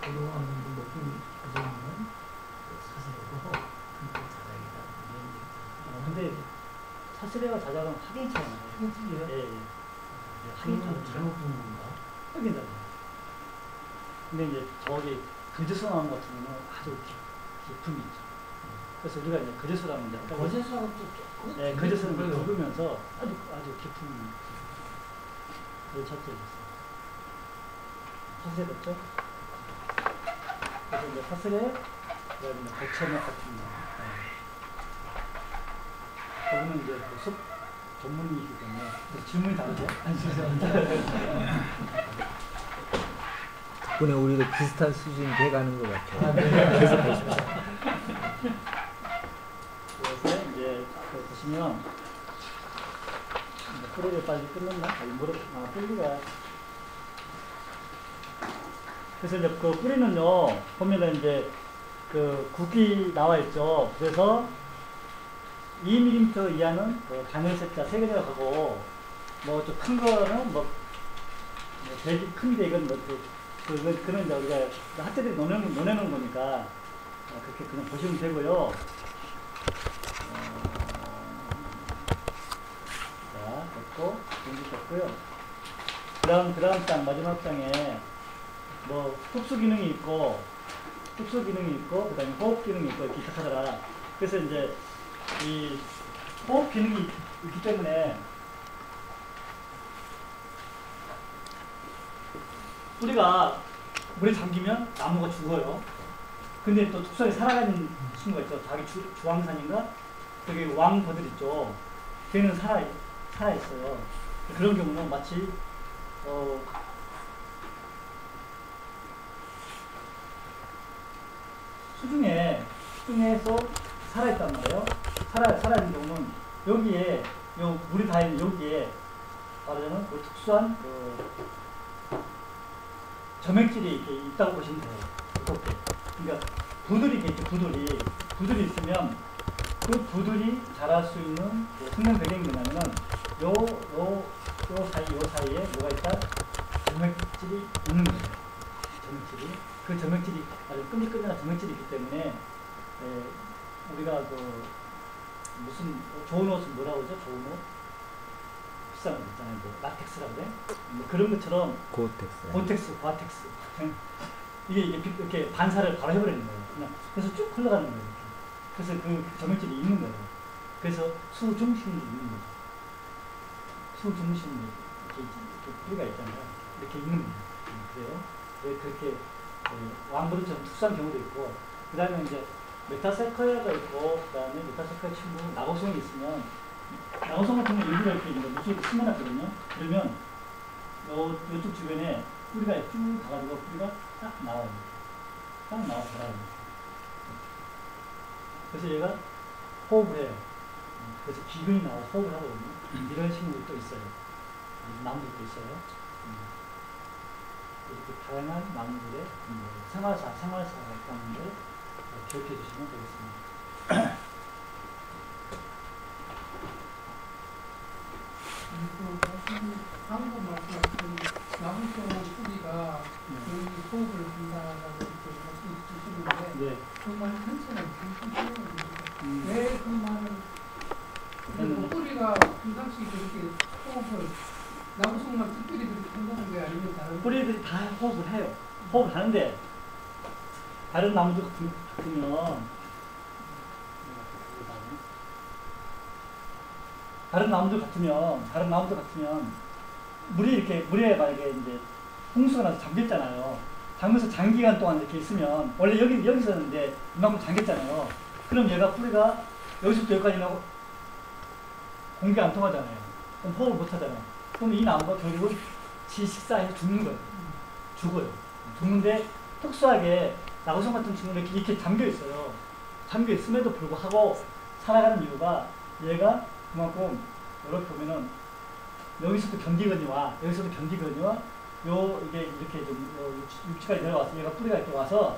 그동안 높은 교수님은 사실이고 자작이다. 근데 사슬에와 자작은 확연히 차이 나요. 틀려요? 예, 예. 확인은 잘못 본 건가? 확연히 달라요. 근데 이제 저기 그저수나무 같은 경우는 아주 깊음이 있죠. 그래서 우리가 이제 그저수라는 게 거제수하고 또 조금? 네, 그저수는 굵으면서 아주 깊음이 그게 첫째였어요. 사슬에 됐죠? 그래서 이제 사슬에 그다음에 거쳐목 같은 거. 그거는 이제 숲 전문이기 때문에 질문이 다르죠? 아니, 죄송합니다. 덕분에 우리도 비슷한 수준이 돼가는 것 같아요. 아, 네. 계속 보시면. 그래서 이제 앞에 보시면 뿌리를 빨리 끊는다? 뿌리가 그래서 이제 그 뿌리는요 보면은 이제 그 굵기 나와 있죠. 그래서 2mm 이하는 그 가늘 셋자 3개가 가고 뭐 좀 큰 거는 뭐 되게 큰데 이건 뭐 그는 이제 우리가 학자들이 논해놓은 거니까 그렇게 그냥 보시면 되고요. 자, 됐고, 공지 됐고요. 그 다음 장, 마지막 장에 뭐 흡수 기능이 있고, 그 다음에 호흡 기능이 있고, 이렇게 시작하더라. 그래서 이제 이 호흡 기능이 있기 때문에 뿌리가 물에 잠기면 나무가 죽어요. 근데 또 tuk성이 살아가는 친구가 있죠. 자기 주황산인가? 저기 왕버들 있죠. 걔는 살아있어요. 그런 경우는 마치, 수중에서 살아있단 말이에요. 살아있는 경우는 여기에, 물이 닿는 여기에, 말하자면 그 특수한 점액질이 이렇게 있다고 보시면 돼요. 이렇게. 그러니까 부들이 있겠죠. 부들이 있으면 그 부들이 자랄 수 있는 생명 배경이 뭐냐면은 요 사이에 뭐가 있다? 점액질이 있는 거예요. 그 점액질이 아주 끈질끈질한 점액질이 있기 때문에 우리가 무슨 좋은 옷은 뭐라고 하죠? 좋은 옷? 비싼 거 있잖아요. 뭐 라텍스라고 그래? 뭐 그런 것처럼 고아텍스 이게 이렇게 반사를 바로 해버리는 거예요. 그냥 그래서 쭉 흘러가는 거예요. 이렇게. 그래서 그 점액질이 있는 거예요. 그래서 수중심이 있는 거죠. 수중심이 이렇게 뿌리가 있잖아요. 이렇게 있는 거예요. 그래요. 왜 그렇게 왕부르처럼 특수한 경우도 있고, 그 다음에 이제 메타세커야가 있고, 그 다음에 메타세커야 친구 나고송이 있으면, 나고송 같은 경우는 일부러 이렇게 이쪽에 심어놨거든요. 그러면 이쪽 주변에 뿌리가 쭉 가가지고 뿌리가 딱 나와요. 딱 나와서 자라요. 그래서 얘가 호흡을 해요. 그래서 기근이 나와서 호흡을 하거든요. 이런 식물이 또 있어요. 나무들도 있어요. 이렇게 다양한 나무들의 생활사가 있다는 걸 기억해 주시면 되겠습니다. 방금 말씀하신 나무성 뿌리가 여기 호흡을 한다라고 말씀 주시는데 네. 그 말 전체는 무슨 뜻입니까? 왜 그 말은 그 뿌리가 평상시 그렇게 호흡을 나무성만 특별히 그렇게 한다는 게 아니면 다른 뿌리들이 다 호흡을 해요. 호흡을 하는데 다른 나무들 같으면 다른 나무들 같으면 물에 만약에 이제 홍수가 나서 잠겼잖아요. 잠겨서 장기간 동안 이렇게 있으면 원래 여기 있었는데 이만큼 잠겼잖아요. 그럼 얘가 뿌리가 여기서부터 여기까지는 공기가 안 통하잖아요. 그럼 호흡을 못 하잖아요. 그럼 이 나무가 결국은 지 식사해서 죽는 거예요. 죽어요. 죽는데 특수하게 나고성 같은 친구는 이렇게 잠겨 있어요. 잠겨 있음에도 불구하고 살아가는 이유가 얘가 그만큼 이렇게 보면은 여기서부터 견디거니와 이게 이렇게 좀 육지까지 내려와서 얘가 뿌리가 이렇게 와서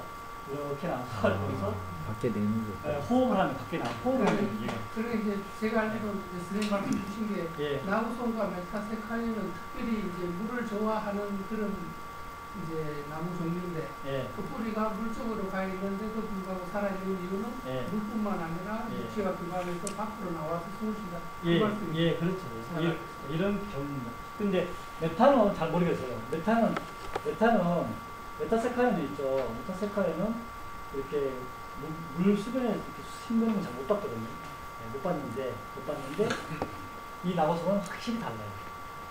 이렇게 나와서 여기서 밖에 내는 거. 호흡을 하면 밖에 나와. 호흡을 하면 얘가. 그러니까 이제 제가 알기로 선생님 말씀 주신 게 예. 나무송과 메타세카이는 특별히 이제 물을 좋아하는 그런 이제 나무 종류인데 예. 그 뿌리가 물 쪽으로 가 있는데도 불구하고 살아있는 이유는 예. 물뿐만 아니라 예. 육지가 기반해서 밖으로 나와서 숨을 쉰다. 예, 그 말씀이죠. 예, 그렇죠. 이런 경우입니다. 근데 메탄은 잘 모르겠어요. 메타세카이는 있죠. 메타세카이는 이렇게 물 수변에 이렇게 심는 건 잘 못 봤거든요. 네, 못 봤는데 이 나고성은 확실히 달라요.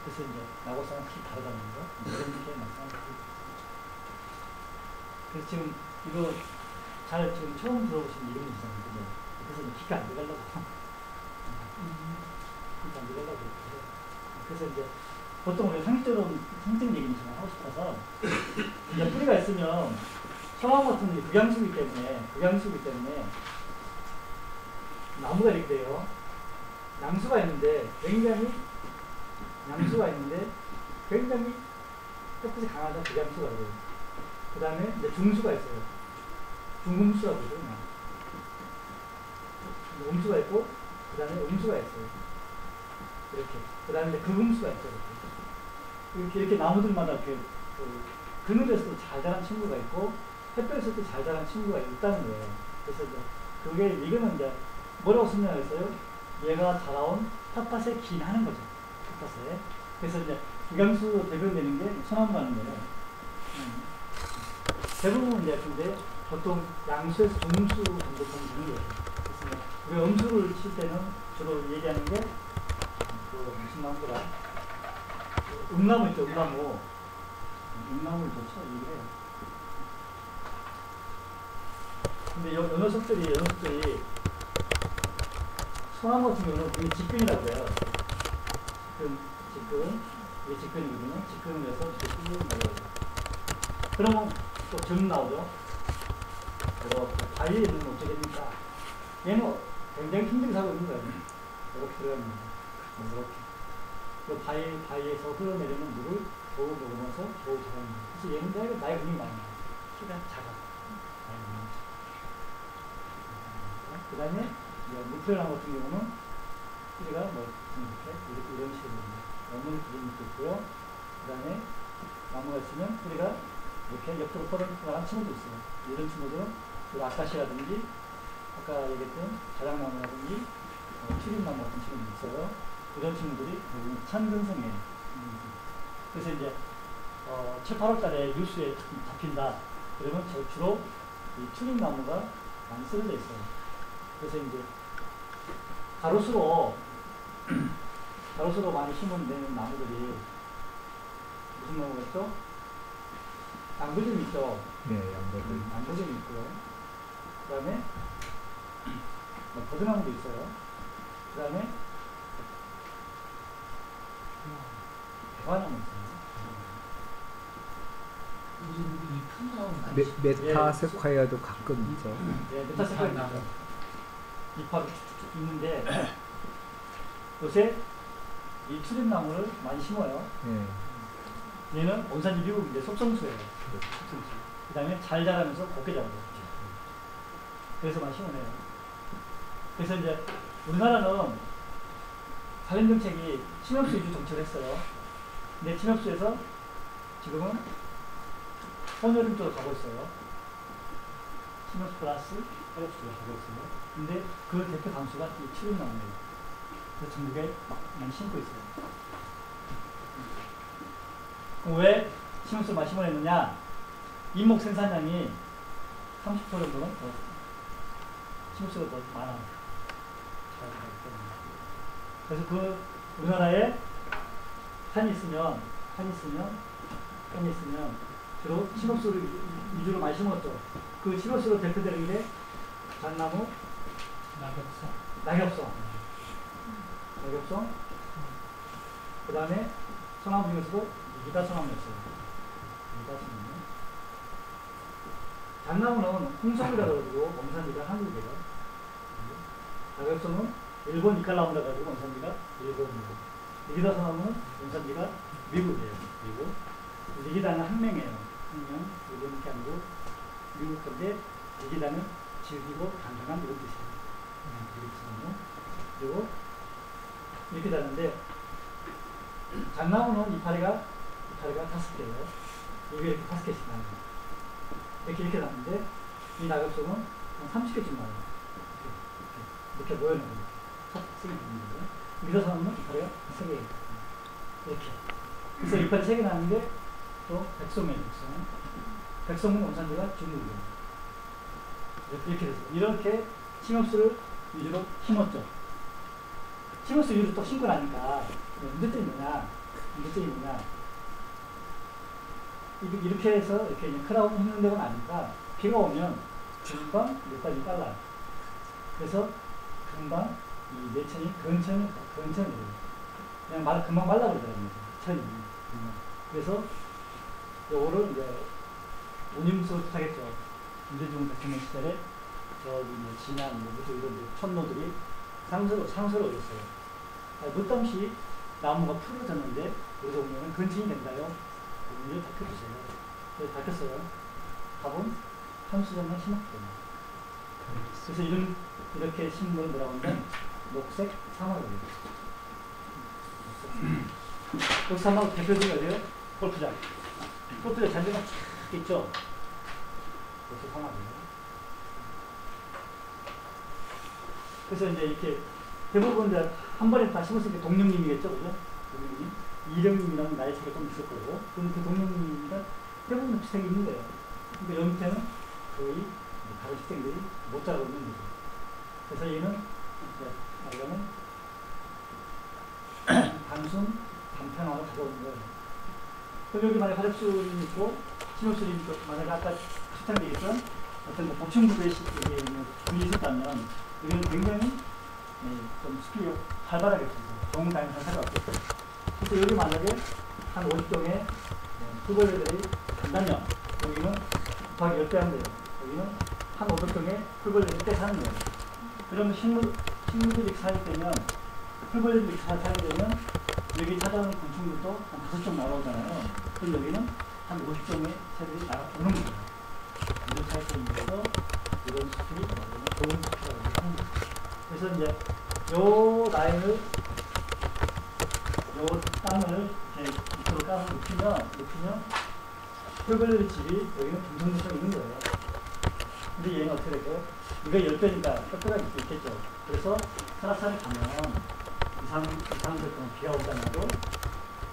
그래서 이제 나고성은 확실히 다르다는 거 이렇게 말씀드립니다. 그래서 지금 이거 지금 처음 들어보신 이름이 있었는데 그래서 기가 안 들어가려고 그래서 이제 보통 우리 상식적인 얘기는 좀 하고 싶어서 이제 뿌리가 있으면 성황 같은 게 극양수이기 때문에 나무가 이렇게 돼요. 양수가 있는데 굉장히 햇빛이 강하다 극양수가 있어요. 그 다음에 이제 중수가 있어요. 중금수라고 그러죠. 음수가 있고 그 다음에 음수가 있어요. 이렇게. 그 다음에 극음수가 있어요. 이렇게 나무들마다 이렇게 그늘에서도 잘 자란 친구가 있고 햇볕에서도 잘 자란 친구가 있다는 거예요. 그래서 이제 이거는 이제 뭐라고 설명했어요? 얘가 자라온 텃밭에 기인하는 거죠. 텃밭에. 그래서 이제 기강수 대변되는 게 소나무라는 거예요. 대부분 이제 근데 보통 양수에서 중수 정도 보는 거예요. 그래서 우리가 음수를 칠 때는 주로 얘기하는 게 무슨 나무더라? 음나무 있죠, 음나무. 음나무를 좋죠, 얘기해요. 근데 요 녀석들이 소나무 같은 경우는 그게 직근이라고 해요. 직근. 이게 직근이거든요. 직근을 해서 직근 말이에요. 그러면 또 점 나오죠. 이렇게 바위에 있는 건 어떻게 됩니까? 얘는 굉장히 힘들게 살고 있는 거예요. 이렇게 들어가는 거예요. 이렇게. 그 바위에서 흘러내리는 물을 겨우 먹으면서 겨우 자라는 거예요. 그래서 얘는 나이가 굉장히 많아요. 키가 작아. 그 다음에 무표나무 같은 경우는 뿌리가 이렇게 이런 식으로 너무 기름이 있고요. 그 다음에 나무가 있으면 뿌리가 이렇게 옆으로 뻗어나가는 친구도 있어요. 이런 친구들은 아카시라든지 아까 얘기했던 자작나무라든지 튀김나무 같은 친구도 있어요. 이런 친구들이 천근성이에요. 그래서 이제 7, 8월 달에 뉴스에 잡힌다. 그러면 주로 이 튀김나무가 많이 쓰러져 있어요. 그래서 이제 가로수로 많이 심은 나무들이 무슨 나무가 있죠? 양구점 있죠? 네, 양거들. 양구점 있고요. 그 다음에 버드나무도 있어요. 그 다음에 대화나무 있어요. 메타세콰이아도 가끔 있죠. 네, 메타세콰이아 있죠. 잎하고 쭉쭉 있는데 요새 이 투립나무를 많이 심어요. 네. 얘는 원산지 미국인데 속성수예요. 속성수. 그 다음에 잘 자라면서 곱게 자라요. 그래서 많이 심어내요. 그래서 이제 우리나라는 산림정책이 침엽수 위주 정책을 했어요. 근데 침엽수에서 지금은 혼여름 쪽으로 가고 있어요. 침엽수 플러스 해엽수로 가고 있어요. 근데 그 대표 단수가 이 투립나무예요. 그래서 전국에 많이 심고 있어요. 왜 침엽수를 많이 심어냈느냐? 잎목 생산량이 30% 정도는 더 침엽수가 더 많아요. 그래서 우리나라에 산이 있으면 주로 침엽수를 위주로 많이 심었죠. 그 침엽수로 대표되는 게 잣나무, 낙엽송. 그 다음에 소나무 중에서도 이다소나무였어요. 잣나무는 홍성이라고 해가지고 원산지가 한국이에요. 낙엽송은 일본 이칼나무라고 해가지고 원산지가 일본이고, 이다소나무는 원산지가 미국이에요. 이기다는 한명이에요. 한명. 일본 게 아니고 미국 건데 이기다는 질기고 단단한 이런 뜻이에요. 그리고 이렇게 다는데 잣나무는 이파리가 5개예요. 이게 이렇게 5개씩 나요. 이렇게 나는데 이 낙엽송은 한 30개쯤 나요. 이렇게 모여있는 거예요. 첫 쓰기 있는 거예요. 미더사는 이파리가 3개예요. 이렇게. 그래서 이파리 3개 나는데 또 백송이에요. 백송은 원산지가 중국이에요. 이렇게 됐어요. 이렇게 침엽수를 위주로 심었죠. 침엽수 위주로 또 심고 나니까 문제점이 뭐냐? 이렇게 해서 이렇게 크라운 힘는 데가 나니까 비가 오면 금방 몇 가지 빨라요. 그래서 금방 이 내천이 근천이 돼요. 그냥 금방 말라버리더라고요. 천이. 그래서 요거를 이제 운임수 부탁했죠. 김대중 대통령 시절에 진안, 무슨 이런 촌노들이 상소를 올렸어요. 늦담시 나무가 풀어졌는데 우리 동네는 근친이 된다요. 문제를 밝혀주세요. 그래서 밝혔어요. 답은 한수정만 심었거든요. 그래서 이렇게 심은 건 뭐라고 하면 녹색 사막을 녹색 사막 대표적인 어디요? 골프장. 골프장 잔디가 쫙 있죠. 녹색 사막이에요. 그래서 이제 이렇게 대부분 이제 한 번에 다 심을 수 있는 게 동령님이겠죠, 그죠? 동령님. 이령님이랑 나이 차이가 좀 있을 거고. 그럼 그 동령님과 대부분 비슷하게 있는 거예요. 근데 여기 밑에는 거의 다른 식생들이 못 자라고 있는 거죠. 그래서 얘는 이제 말하자면 단순 단편화를 가져오는 거예요. 그럼 여기 만약에 화력술이 있고 침엽술이 있고 만약에 아까 추천되어 있던 어떤 뭐 보충구조의 분이 있었다면 여기는 굉장히 좀 숲이 활발하게 있어서 좋은 다양한 살이 없겠죠. 그래서 여기 만약에 한 50종의 풀벌레들이 간다면 여기는 곱하기 10배 하면 돼요. 여기는 한 500종의 풀벌레들이 때 사는 거예요. 그러면 식물들이 살되면 풀벌레들이 살되면 여기 찾아오는 곤충들도 한 5종 날아오잖아요. 그럼 여기는 한 50종의 새들이 날아오는 거예요. 이런 차이점에서 이런 숲이 좋은 숲이라고 하는 거예요. 그래서 이제 요 라인을 요 땅을 이렇게 밑으로 까서 높이면 풀벌레 집이 여기는 둥둥둥 있는 거예요. 근데 얘는 어떻게 될까요? 이거 10배니까 뼈뼈가 있겠죠. 그래서 설악산에 가면 이상들 동안 비가 오잖아도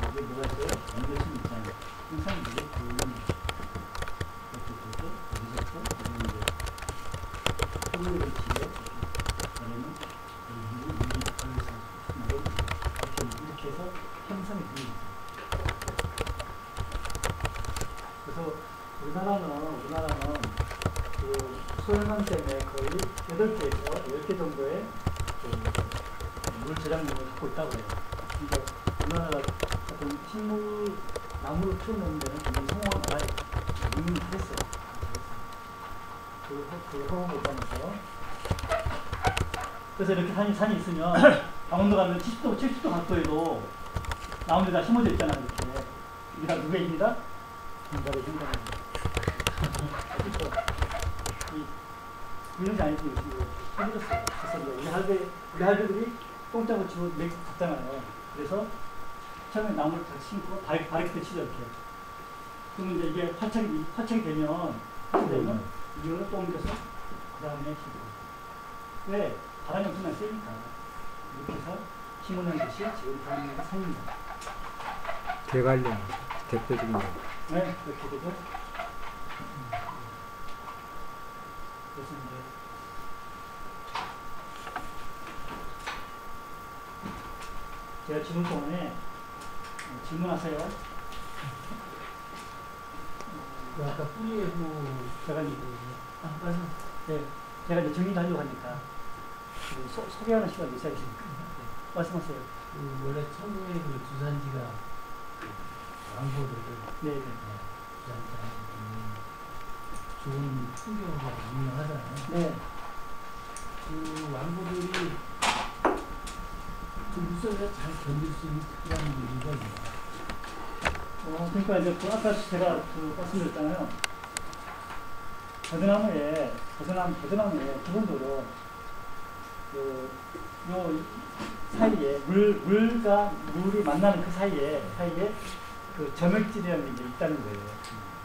여기 뭐가 있어요? 연결심 있잖아요. 항상 이게 보이는 이렇게 되고 여기서부터 여기 이제 풀벌레 집에 아니면 이렇게 해서 형성이 됩니다. 그래서 우리나라는 그 소형강 때문에 거의 8개에서 10개 정도의 물 저장량을 갖고 있다고 해요. 그러니까 우리나라가 어떤 식물, 나무를 키우는 데는 굉장히 성공한 나라예요. 이미 잘했어요. 그 허용을 못하면서. 그래서 이렇게 산이 있으면 강원도 가면 70도 각도에도 나무들이 다 심어져 있잖아요. 이렇게. 이게 다 누구의 힘이다? 인간의 힘입니다. 그렇죠. 이런 게 아니지. 힘들었어요. 그래서 우리 할배들이 똥장을 치고 맥 갔잖아요. 그래서 처음에 나무를 다 심고 바리케트 치죠, 이렇게. 그러면 이제 이게 화착이 되면 이거를 또 옮겨서 그 다음에 치고. 왜? 바람이 엄청나게 세니까. 이렇게 해서 심어놓은 것이 지금 대한민국 산입니다. 대관령 대표적인 거. 네, 그렇게 되죠. 그래서 이제 제가 질문 동안에 질문하세요. 그 아까 뿌리에도 제가 이제 맞아. 네, 제가 이제 정리 하려고 하니까 소개하는 시간이 있어야겠습니까? 네, 말씀하세요. 그 원래 천국의 그 주산지가 왕보들을 네, 네. 주산지 좋은 풍경으로 유명하잖아요. 네. 그 왕보들이 그 물속에 잘 견딜 수 있는 특별한 이유가 있나요? 그러니까 이제 아까 제가 말씀드렸잖아요. 버드나무에 기본적으로 요 사이에 물이 만나는 그 사이에 그 점액질이라는 게 있다는 거예요.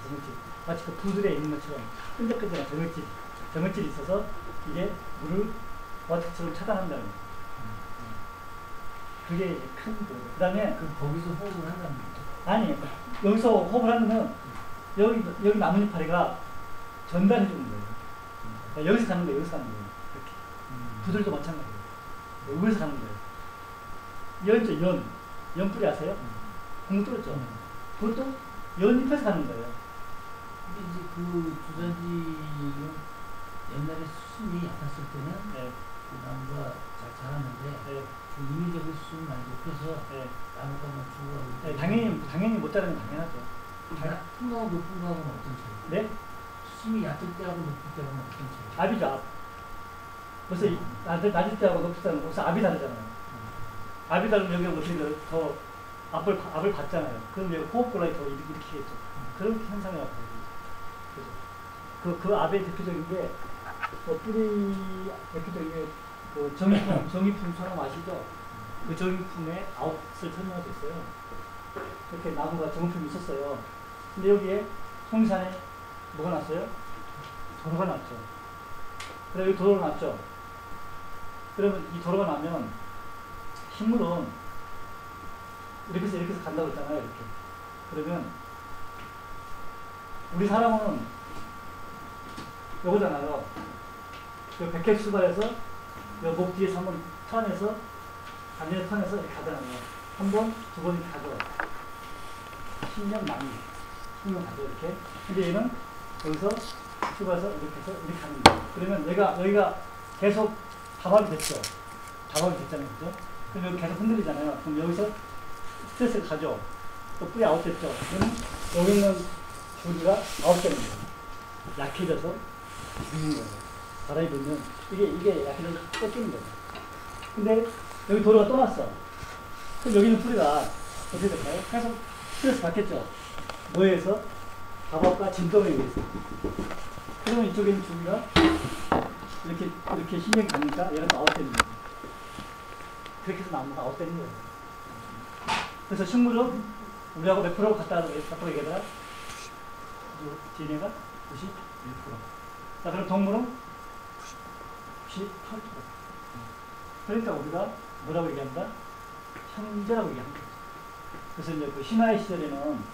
점액질. 마치 그 부들에 있는 것처럼 끈적끈적한 점액질이 있어서 이게 물을 와트처럼 차단한다는 거예요. 그게 이제 큰 거예요. 그 다음에 거기서 호흡을 한다는 거죠? 아니, 여기서 호흡을 하면은 여기 나뭇잎 파리가 전달해 주는 거예요. 그러니까 여기서 가는 거예요. 이렇게. 부들도 마찬가지예요. 여기서 가는 거예요. 연죠, 연뿌리 아세요? 공부 들었죠? 그것도 연잎에서 가는 거예요. 근데 이제 그 주산지는 옛날에 수심이 얕았을 때는 네. 그 나무가 잘 자랐는데 네. 그 인위적인 수심을 많이 높여서 네. 나무가 막 죽어가고 네, 당연히 못 자라는 건 당연하죠. 높은 거하고 높은 거하고는 어떤 차이? 네? 수심이 얕을 때하고 높을 때하고는 어떤 차이? 압이죠, 압. 벌써 낮을 때하고 높을 때는 벌써 압이 다르잖아요. 압이 다르면 여기가 어떻게 더 압을 받잖아요. 그럼 여기 호흡곤란이 더 일으키겠죠. 그런 현상이라고 봐요. 그래서 그 압의 대표적인 게 뿌리 대표적인 게 그 정의품 사람 아시죠? 그 정의품에 아웃을 설명하고 있어요. 이렇게 나무가 정의품이 있었어요. 근데 여기에 송산에 뭐가 났어요? 도로가 났죠. 그래 여기 도로가 났죠. 그러면 이 도로가 나면 식물은 이렇게 해서 간다고 했잖아요. 이렇게. 그러면 우리 사람은 요거잖아요. 요 백혈 출발해서 요 목 뒤에서 한번 턴해서 반대로 턴해서 이렇게 가잖아요. 한 번, 두 번 이렇게 가죠. 10년 많이 10년 가죠. 이렇게. 근데 얘는 여기서 출발해서 이렇게 해서 이렇게 가는 거예요. 그러면 여기가 계속 다박이 됐죠. 다박이 됐잖아요. 그죠? 그럼 여기 계속 흔들리잖아요. 그럼 여기서 스트레스가 가죠. 또 뿌리 아웃됐죠. 그러면 여기 있는 줄기가 아웃되는 거예요. 약해져서 죽는 거예요. 바람이 불면 이게 약해져서 꺾이는 거예요. 근데 여기 도로가 또 났어. 그럼 여기 있는 뿌리가 어떻게 될까요? 계속 스트레스 받겠죠. 뭐에 의해서? 다박과 진동에 의해서. 그러면 이쪽에 있는 줄기가 이렇게 힘이 가니까 얘가 또 아웃되는 거예요. 그렇게 해서 나무가 아웃되는 거예요. 그래서 식물은 우리하고 몇 프로 갖다 얘기하더라? DNA가 91%. 자, 그럼 동물은 98%. 그러니까 우리가 뭐라고 얘기한다? 형제라고 얘기합니다. 그래서 이제 그 신화의 시절에는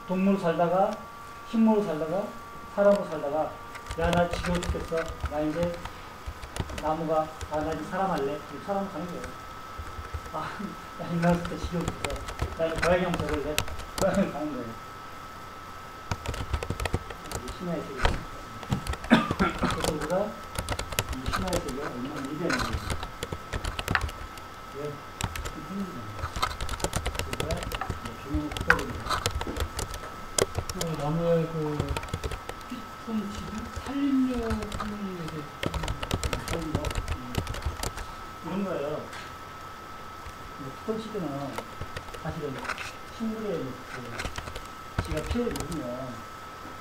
동물로 살다가, 식물로 살다가, 사람으로 살다가, 야, 나 지겨워 죽겠어. 나 이제 나무가, 나 이제 사람 할래. 사람 가는 거예요. 아, 나 인간 때 지겨워 죽겠어. 나 이제 고양이 한번 잡을래. 고양이 가는 거예요. 신화의 세계. 그래서 우리가 이 신화의 세계가 얼마나 위대한지. 왜? 힘들잖아요. 우리가 균형을 붙여야 그 나무의 그 피톤치드 산림료 하는 게 이런 거예요. 피톤치드는 사실은 식물의 지가 피해를 입으면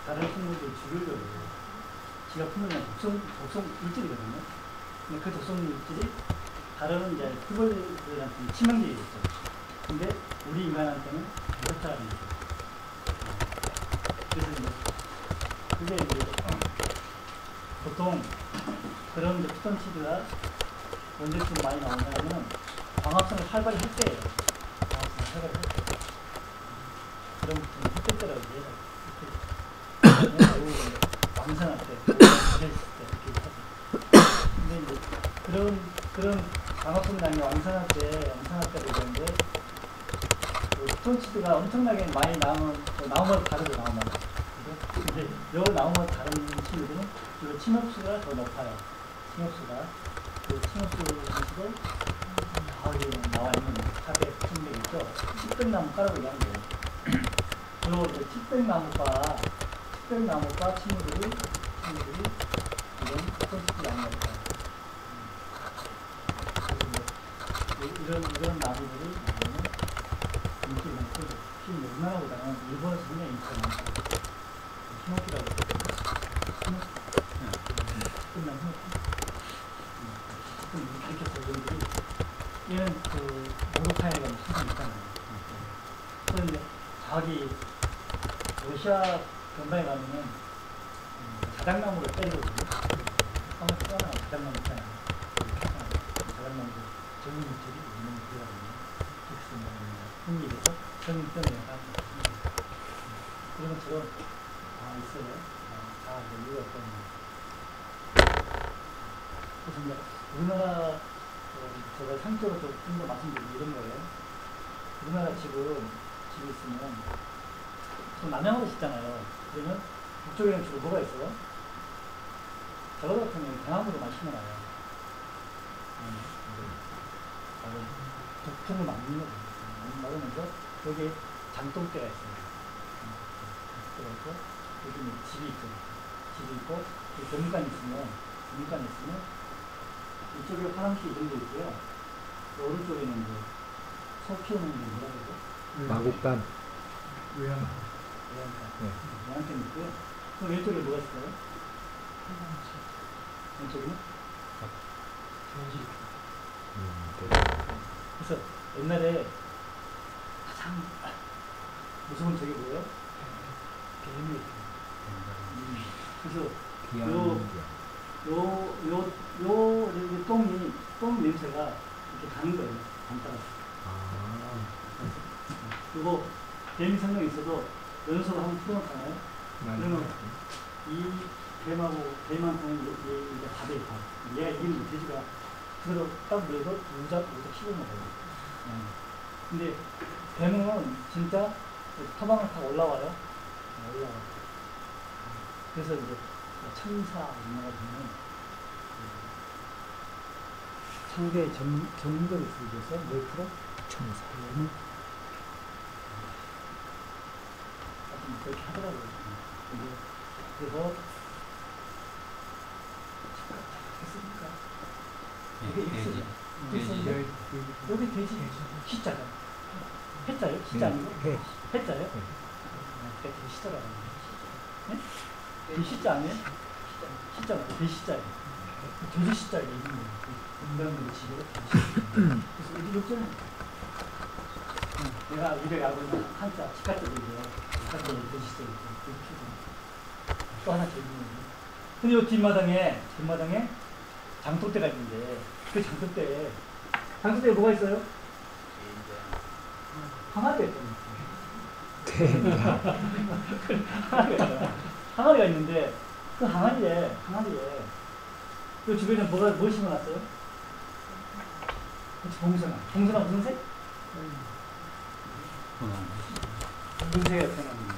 다른 식물들 죽이려고 지가 품는 독성 물질이거든요. 근데 그 독성 물질이 다른 이제 풀벌들한테는 치명적이겠죠. 근데 우리 인간한테는 그렇지 않은 거죠. 그래서 이제 근데 이제 보통 그런 이제 피톤치드가 언제쯤 많이 나오냐면 광합성을 활발히 할 때예요. 광합성을 활발히 할 때. 그런 좀 햇빛 때라고 얘기해요. 왕성할 때, 어렸을 때 이렇게 하죠. 근데 이제 그런 광합성이라는 게 왕성할 때라고 얘기하는데 그 피톤치드가 엄청나게 많이 나오면 다르죠, 나오면. 근데 요 나오면 다른 친구들은 요 침엽수가 더 높아요. 침엽수가. 그 침엽수도 저기 나와 있는 탑에 침대 있죠. 칡백나무 까라고 얘기하는 거예요. 그리고 이제 칡백나무과 친구들이 이런 피톤치드 나무가 이런 나무들이 인기가 많고 지금 우리나라보다는 일본에서 굉장히 인기가 많고 히노키라고 끝난 히노키 이렇게 써본들이 얘는 그 모로카이가 항상 있잖아요. 그런데 저기 러시아 변방에 가면은 자작나무를 때리거든요. 한번 떠나 자작나무 있잖아요. 자작나무도 적응 물질이 있는 들어가거든요. 빅스나 흥미에서 적응 때문에 나옵니다. 그런 것처럼 있어요. 이유가 때문에. 그래서 이제 우리나라 제가 상적으로 좀 더 말씀드리면 이런 거예요. 우리나라 집이 있으면 좀 남양으로 짓잖아요. 그러면 북쪽에는 주로 뭐가 있어요? 저 같은 경우는 대나무로 많이 심어놔요. 북풍을 막는 거죠. 막으면서 여기에 장독대가 있어요. 그래서 여기 집이 있고 변문관이 있으면 이쪽에 화장실이 이 정도 있고요. 오른쪽에는 이제 소 키우는 게 뭐라고 그러죠? 마곡간. 외양 외양간 있고요. 그럼 왼쪽에 뭐가 있어요? 왼쪽이는? 네. 그래서 옛날에 가장 무서운 적이 뭐예요? 뱀이에요. 그래서 요 똥 냄새가 이렇게 가는 거예요. 안 따라서. 그리고 뱀이 생명이 있어도 연속으로 한번 풀어놓잖아요. 그러면 이 뱀한테는 이제 밥에 밥. 얘가 이기는 돼지가 그대로 딱 물려서 우작 씹어먹어요. 근데 뱀은 진짜 토방을 타고 올라와요. 올라와요. 그래서 이제 천사 문화가 보면 상대 전문가를 줄여서 몇 프로? 천사. 그렇게 하더라고요. 그래서 됐습니까? 이게 여기 돼지 시자가 해자요? 시자 아니고? 해자요? 그게 시자라고 하는 네? 시자 아니에요? 시자 맞아요. 돼시자예요. 돼지 시자에 있는 거예요. 인간들의 지배로 그래서 여기 욕전은 내가 우리가 알고 있는 한자 치카자들이에요. 한자 돼시자 또 하나 재밌는 게 근데 이 뒷마당에 장독대가 있는데 그 장독대에 뭐가 있어요? 항아리가 있잖아요. 항아리가 있는데 그 항아리에 그 주변에 뭘 심어놨어요? 봉선화 무슨 색? 분쇄가 태어납니다.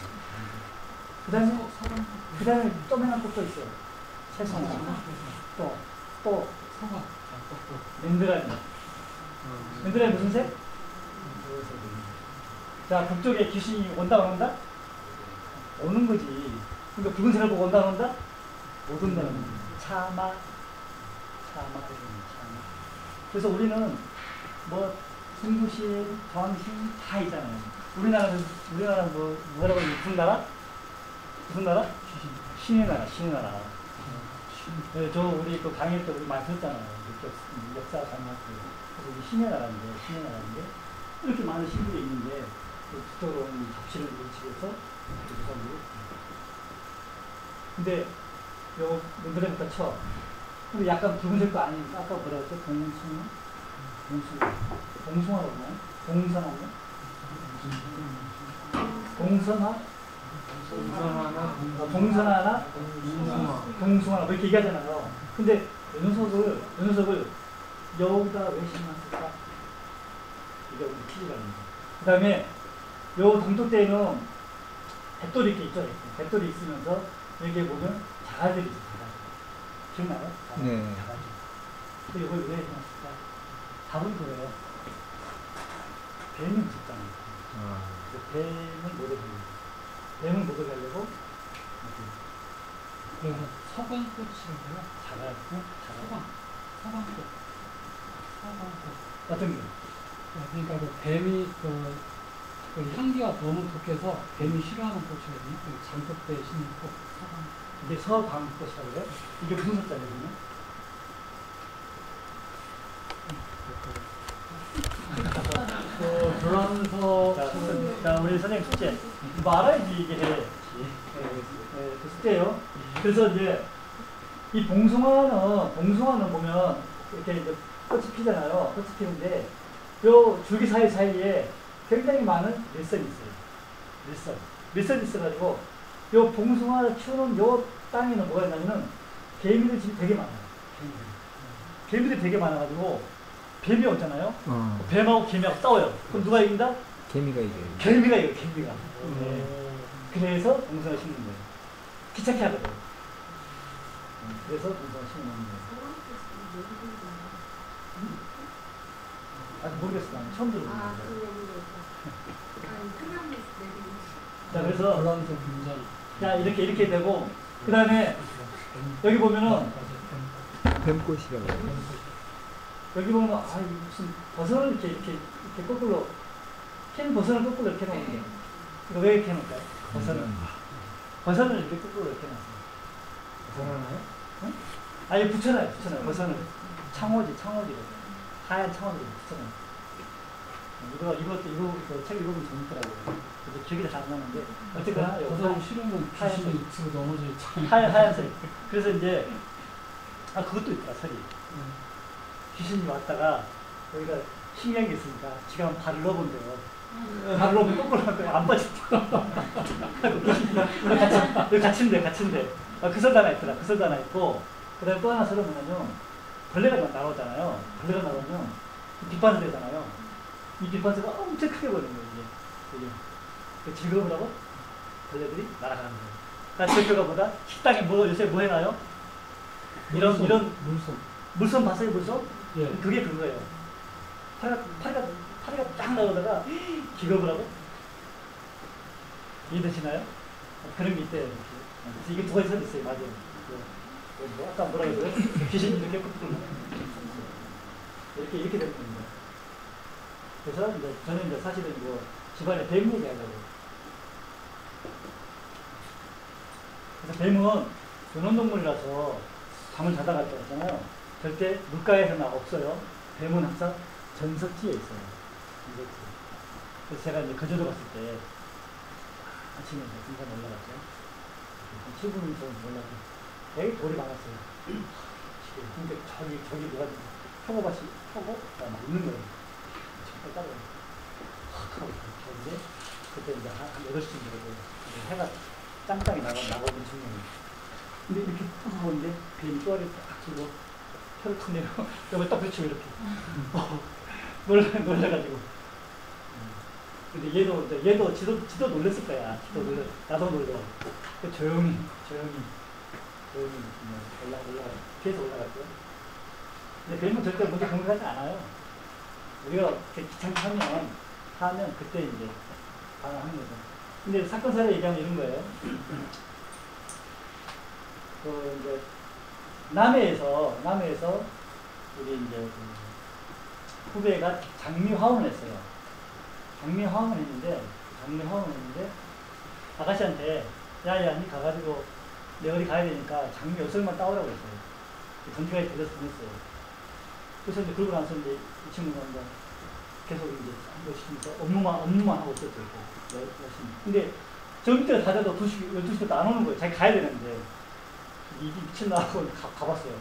그 다음에 쪼매난 꽃도 있어요. 새송화. 또 맨드라미. 맨드라미 무슨 색? 자, 북쪽에 귀신이 온다 안 온다? 오는 거지. 그러니까 붉은색을 보고 온다 안 온다? 못 온다는 거지. 차마. 그래서 우리는 뭐 승부신, 저항신 다 있잖아요. 우리나라는 뭐라고 무슨 나라? 무슨 나라? 신의 나라. 네, 저 우리 그 강의 때 우리 많이 들었잖아요. 역사 강의 때. 그래서 우리 신의 나라인데 이렇게 많은 신들이 있는데 그쪽으로 잡시를 집에서 조사하고. 근데 요 맨드레부터 쳐. 근데 약간 붉은색도 아니니까 아까 뭐라 했죠? 봉숭아라고 하나요? 봉숭아나 뭐 이렇게 얘기하잖아요. 근데 요 녀석을 여기다 왜 심었을까? 이게 우리 퀴즈가 있는 거예요. 그 다음에 요 동쪽대에는 뱃돌이 이렇게 있죠. 뱃돌이 있으면서 여기에 보면 자갈들이 있어요. 기억나요? 네. 자갈. 근데 이걸 왜 해놨을까? 답은 그거예요. 뱀이 무섭잖아요. 뱀을 목에 가려고 그래서 서광꽃이라고요? 서광꽃. 어떤 게? 그러니까 그 뱀이 그 향기가 너무 독해서 뱀이 싫어하는 꽃이거든요. 그 장독대에 심는 꽃, 서광꽃. 이게 서광꽃이라고 해요? 이게 무슨 서자예요, 조란서. 자, 우리 선생님 숙제. 이거 알아야지, 이게. 그 숙제예요. 그래서 이제, 이 봉숭아는 보면, 이렇게 이제 꽃이 피잖아요. 꽃이 피는데, 요 줄기 사이사이에 굉장히 많은 밀선이 있어요. 밀선이 있어가지고, 요 봉숭아를 키우는 요 땅에는 뭐가 있냐면은, 개미들 집이 되게 많아요. 개미들이 되게 많아가지고, 뱀이 없잖아요. 뱀하고 개미하고 싸워요. 그럼 누가 이긴다? 개미가 이겨요. 개미가 이겨요. 네. 그래서 봉숭아 심는 거예요. 귀찮게 하거든. 그래서 봉숭아 심는 거예요. 아직 모르겠어. 나는 처음 들어보는 거예요. 자, 그래서 조란서 분전. 자, 이렇게 되고, 그 다음에 여기 보면은 뱀꽃이라고 해요. 여기 보면 무슨 버섯을 이렇게 거꾸로 캔 버섯을 거꾸로 이렇게 놓는 게 이거 왜 이렇게 놓을까요? 버섯을 이렇게 거꾸로 이렇게 놨어요. 버섯 하나요? 응? 아니 붙여놔요. 벌써는 창호지. 하얀 창호지 붙여놔요. 이거 책 읽어보면 재밌더라고요. 그래서 기억이 잘 안 나는데 어쨌거나 거기서 싫으면 귀신이 치고 넘어져 있잖아요. 하얀색. 그래서 이제 그것도 있더라 설이. 귀신이 왔다가 여기가 신기한 게 있으니까 지가 한번 발을 넣어본대요. 발을 넣으면 거꾸로 갈 거예요. 안 빠진다. 여기 갇힌데. 그 설도 하나 있더라. 그 설도 하나 있고 그다음에 또 하나 설은 뭐냐면 벌레가 나오잖아요. 벌레가 나오면 빗반사되잖아요. 이 빗반사가 엄청 크게 보이는 거예요. 이게. 즐거우라고 벌레들이 날아가는 거예요. 그러니까 대표가 보다 식당에 요새 뭐 해놔요? 이런 물선 봤어요, 물선? 예. 그게 그거예요. 파리가 딱 나오다가 기겁을 하고 이해되시나요? 그런 게 있대요. 그래서 이게 두 가지 선 있어요. 맞아요. 아까 뭐라 그랬어요? 귀신이 이렇게 되는 겁니다. 그래서 이제 저는 이제 사실은 집안에 뱀 얘기하려고. 그래서 뱀은 연원동물이라서 잠을 자다 갈 때 있잖아요. 절대 물가에서는 없어요. 뱀은 항상 전석지에 있어요. 전석지. 그래서 제가 이제 거제도 갔을 때 아침에 등산 올라갔죠. 한 7분 정도 올라가서 되게 돌이 많았어요. 근데 저기 누가 표고밭이 막 있는 거예요. 따로 저인데 그때 이제 한 8시쯤 되고 해가 짱짱이 나오는 중이에요. 근데 이렇게 푹 보는데 뱀이 또아리 딱 들고 혀를 탁 내려 여기 딱 붙이고 이렇게 놀래가지고. 근데 얘도 지도 놀랬을 거야. 나도 놀래. 조용히 올라가 계속 올라갔죠. 근데 뱀은 절대 먼저 공격하지 않아요. 우리가 귀찮게 하면 그때 이제 반응하는 거죠. 근데 사건 사례 얘기하면 이런 거예요. 이제 남해에서 우리 이제 후배가 장미 화원을 했어요. 장미 화원을 했는데 아가씨한테 야야 니 가가지고 내 어디 가야 되니까 장미 6송이만 따오라고 했어요. 전기가에 들려서 보냈어요. 그래서 이제 그러고 나서 이제 이 친구가 이제 계속 이제 열심히 업무만 하고 있었죠. 열심히. 근데 저 밑에 다 돼도 12시부터 안 오는 거예요. 자기 가야 되는데. 이 미친나 하고 가봤어요.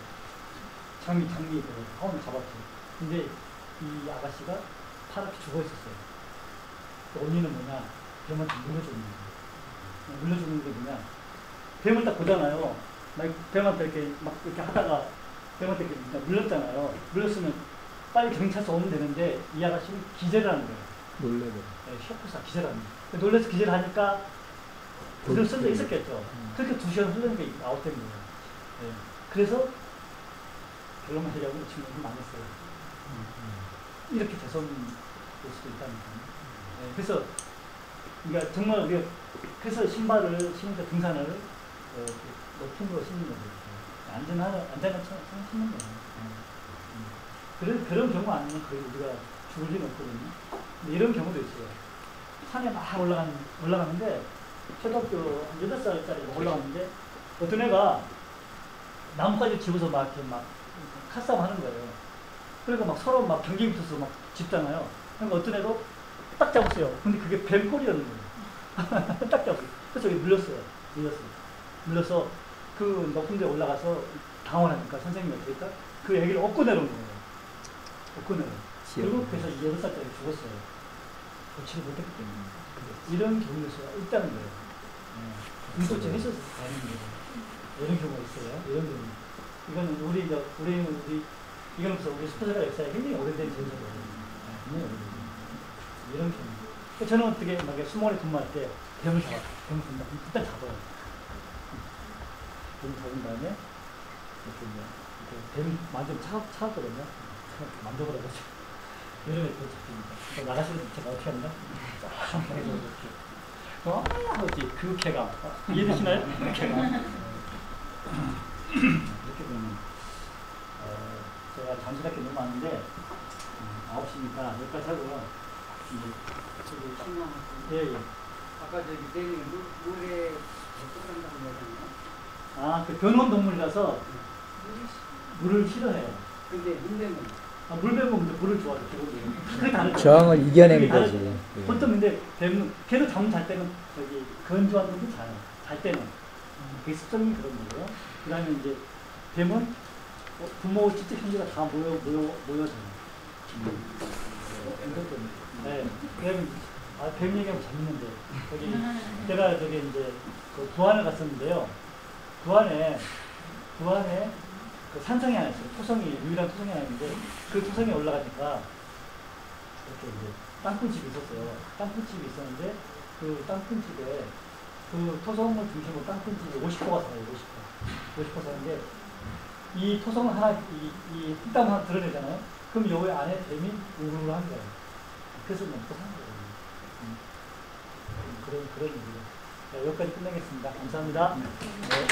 장미 화원을 가봤죠. 근데 이 아가씨가 파랗게 죽어 있었어요. 원인은 뭐냐? 뱀한테 물려주는 거예요. 물려주는 게 뭐냐? 뱀을 딱 보잖아요. 뱀한테 이렇게 하다가 뱀한테 이렇게 물렸잖아요. 물렸으면 빨리 경찰서 오면 되는데 이 아가씨는 기절을 하는 거예요. 놀래고. 네, 쇼크사 기절하는 거예요. 놀라서 기절하니까 그대로 써져 있었겠죠. 그렇게 2시간 흘러는 게 아웃된 거예요. 네. 그래서 결론 하려고 이 친구는 망했어요. 이렇게 재성될 수도 있다는 거예요. 네. 그래서 그러니까 정말 우리가 그래서 신발을 신으면서 등산을 높은 거 신는 거죠. 안전한 신는 거예요. 그런 경우 아니면 거의 우리가 죽을 일은 없거든요. 근데 이런 경우도 있어요. 산에 막 올라가는데 초등학교 한 8살짜리 올라갔는데 어떤 애가 나뭇가지 집어서 막 이렇게 막 칼싸움 하는 거예요. 그러니까 막 서로 막 경쟁이 붙어서 막 짚잖아요. 그러니까 어떤 애도 딱 잡았어요. 근데 그게 뱀꼬리였는 거예요. 딱 잡았어요. 그래서 여기 물려서 그 높은 데 올라가서 당원하니까 선생님이 어떻게 했다? 그 애기를 업고 내려온 거예요. 업고 내려. 그리고 그래서 8살짜리 죽었어요. 조치를 못했기 때문에. 이런 경우가 있다는 거예요. 인도체 해서 다행인데. 이런 경우가 있어요. 이런 경우. 이거는 이거는 우리 스포츠가 역사에 굉장히 오래된 전설이에요. 굉장히 오래된. 이런 경우. 저는 어떻게 막 수목원에 근무할 때 뱀을 잡았어요. 뱀을 잡는다. 일단 잡아요. 뱀을 잡은 다음에 이렇게 뱀이 만지면 차갑거든요. 만져보라고 하죠. 이러면 또 잡힙니다. 나가시면 제가 어떻게 합니다? 쫙 해서 이렇게. 하고 있지. 그 쾌감. 이해되시나요? 그 쾌감. 이렇게 되면 제가 잠시밖에 너무 많은데 9시니까 여기까지 하고요. 예. 아까 저기 대리는 물에 들어간다고 하잖아요. 그 변온 동물이라서 물을 싫어해요. 근데 힘들면 아, 물 뱀은 근데 물을 좋아해요. 기본적으로. 그게 다르죠. 저항을 이겨낸 그게 거지. 다르죠. 보통 근데 뱀은 걔도 잠 잘 때는 저기 건조한 물도 자요. 잘 때는 그게 습성이 그런 거고요. 그다음에 이제 뱀은 부모 직접 형제가 다 모여져요. 네. 그다음에 뱀 얘기하면 재밌는데 제가 저기 이제 그 부안을 갔었는데요. 부안에 그 산성이 하나 있어요. 토성이 유일한 토성이 하나 있는데 그 토성에 올라가니까 이렇게 이제 땅굴집이 있었어요. 땅굴집이 있었는데 그 땅굴집에 그 토성을 중심으로 땅굴집이 50호가 살아요. 50호 사는데 이 토성을 하나 이 흙담 하나 드러내잖아요. 그럼 여기 안에 뱀이 우르르 한 거예요. 그래서 먹고 사는 거예요. 그런 얘기예요. 여기까지 끝내겠습니다. 감사합니다. 네.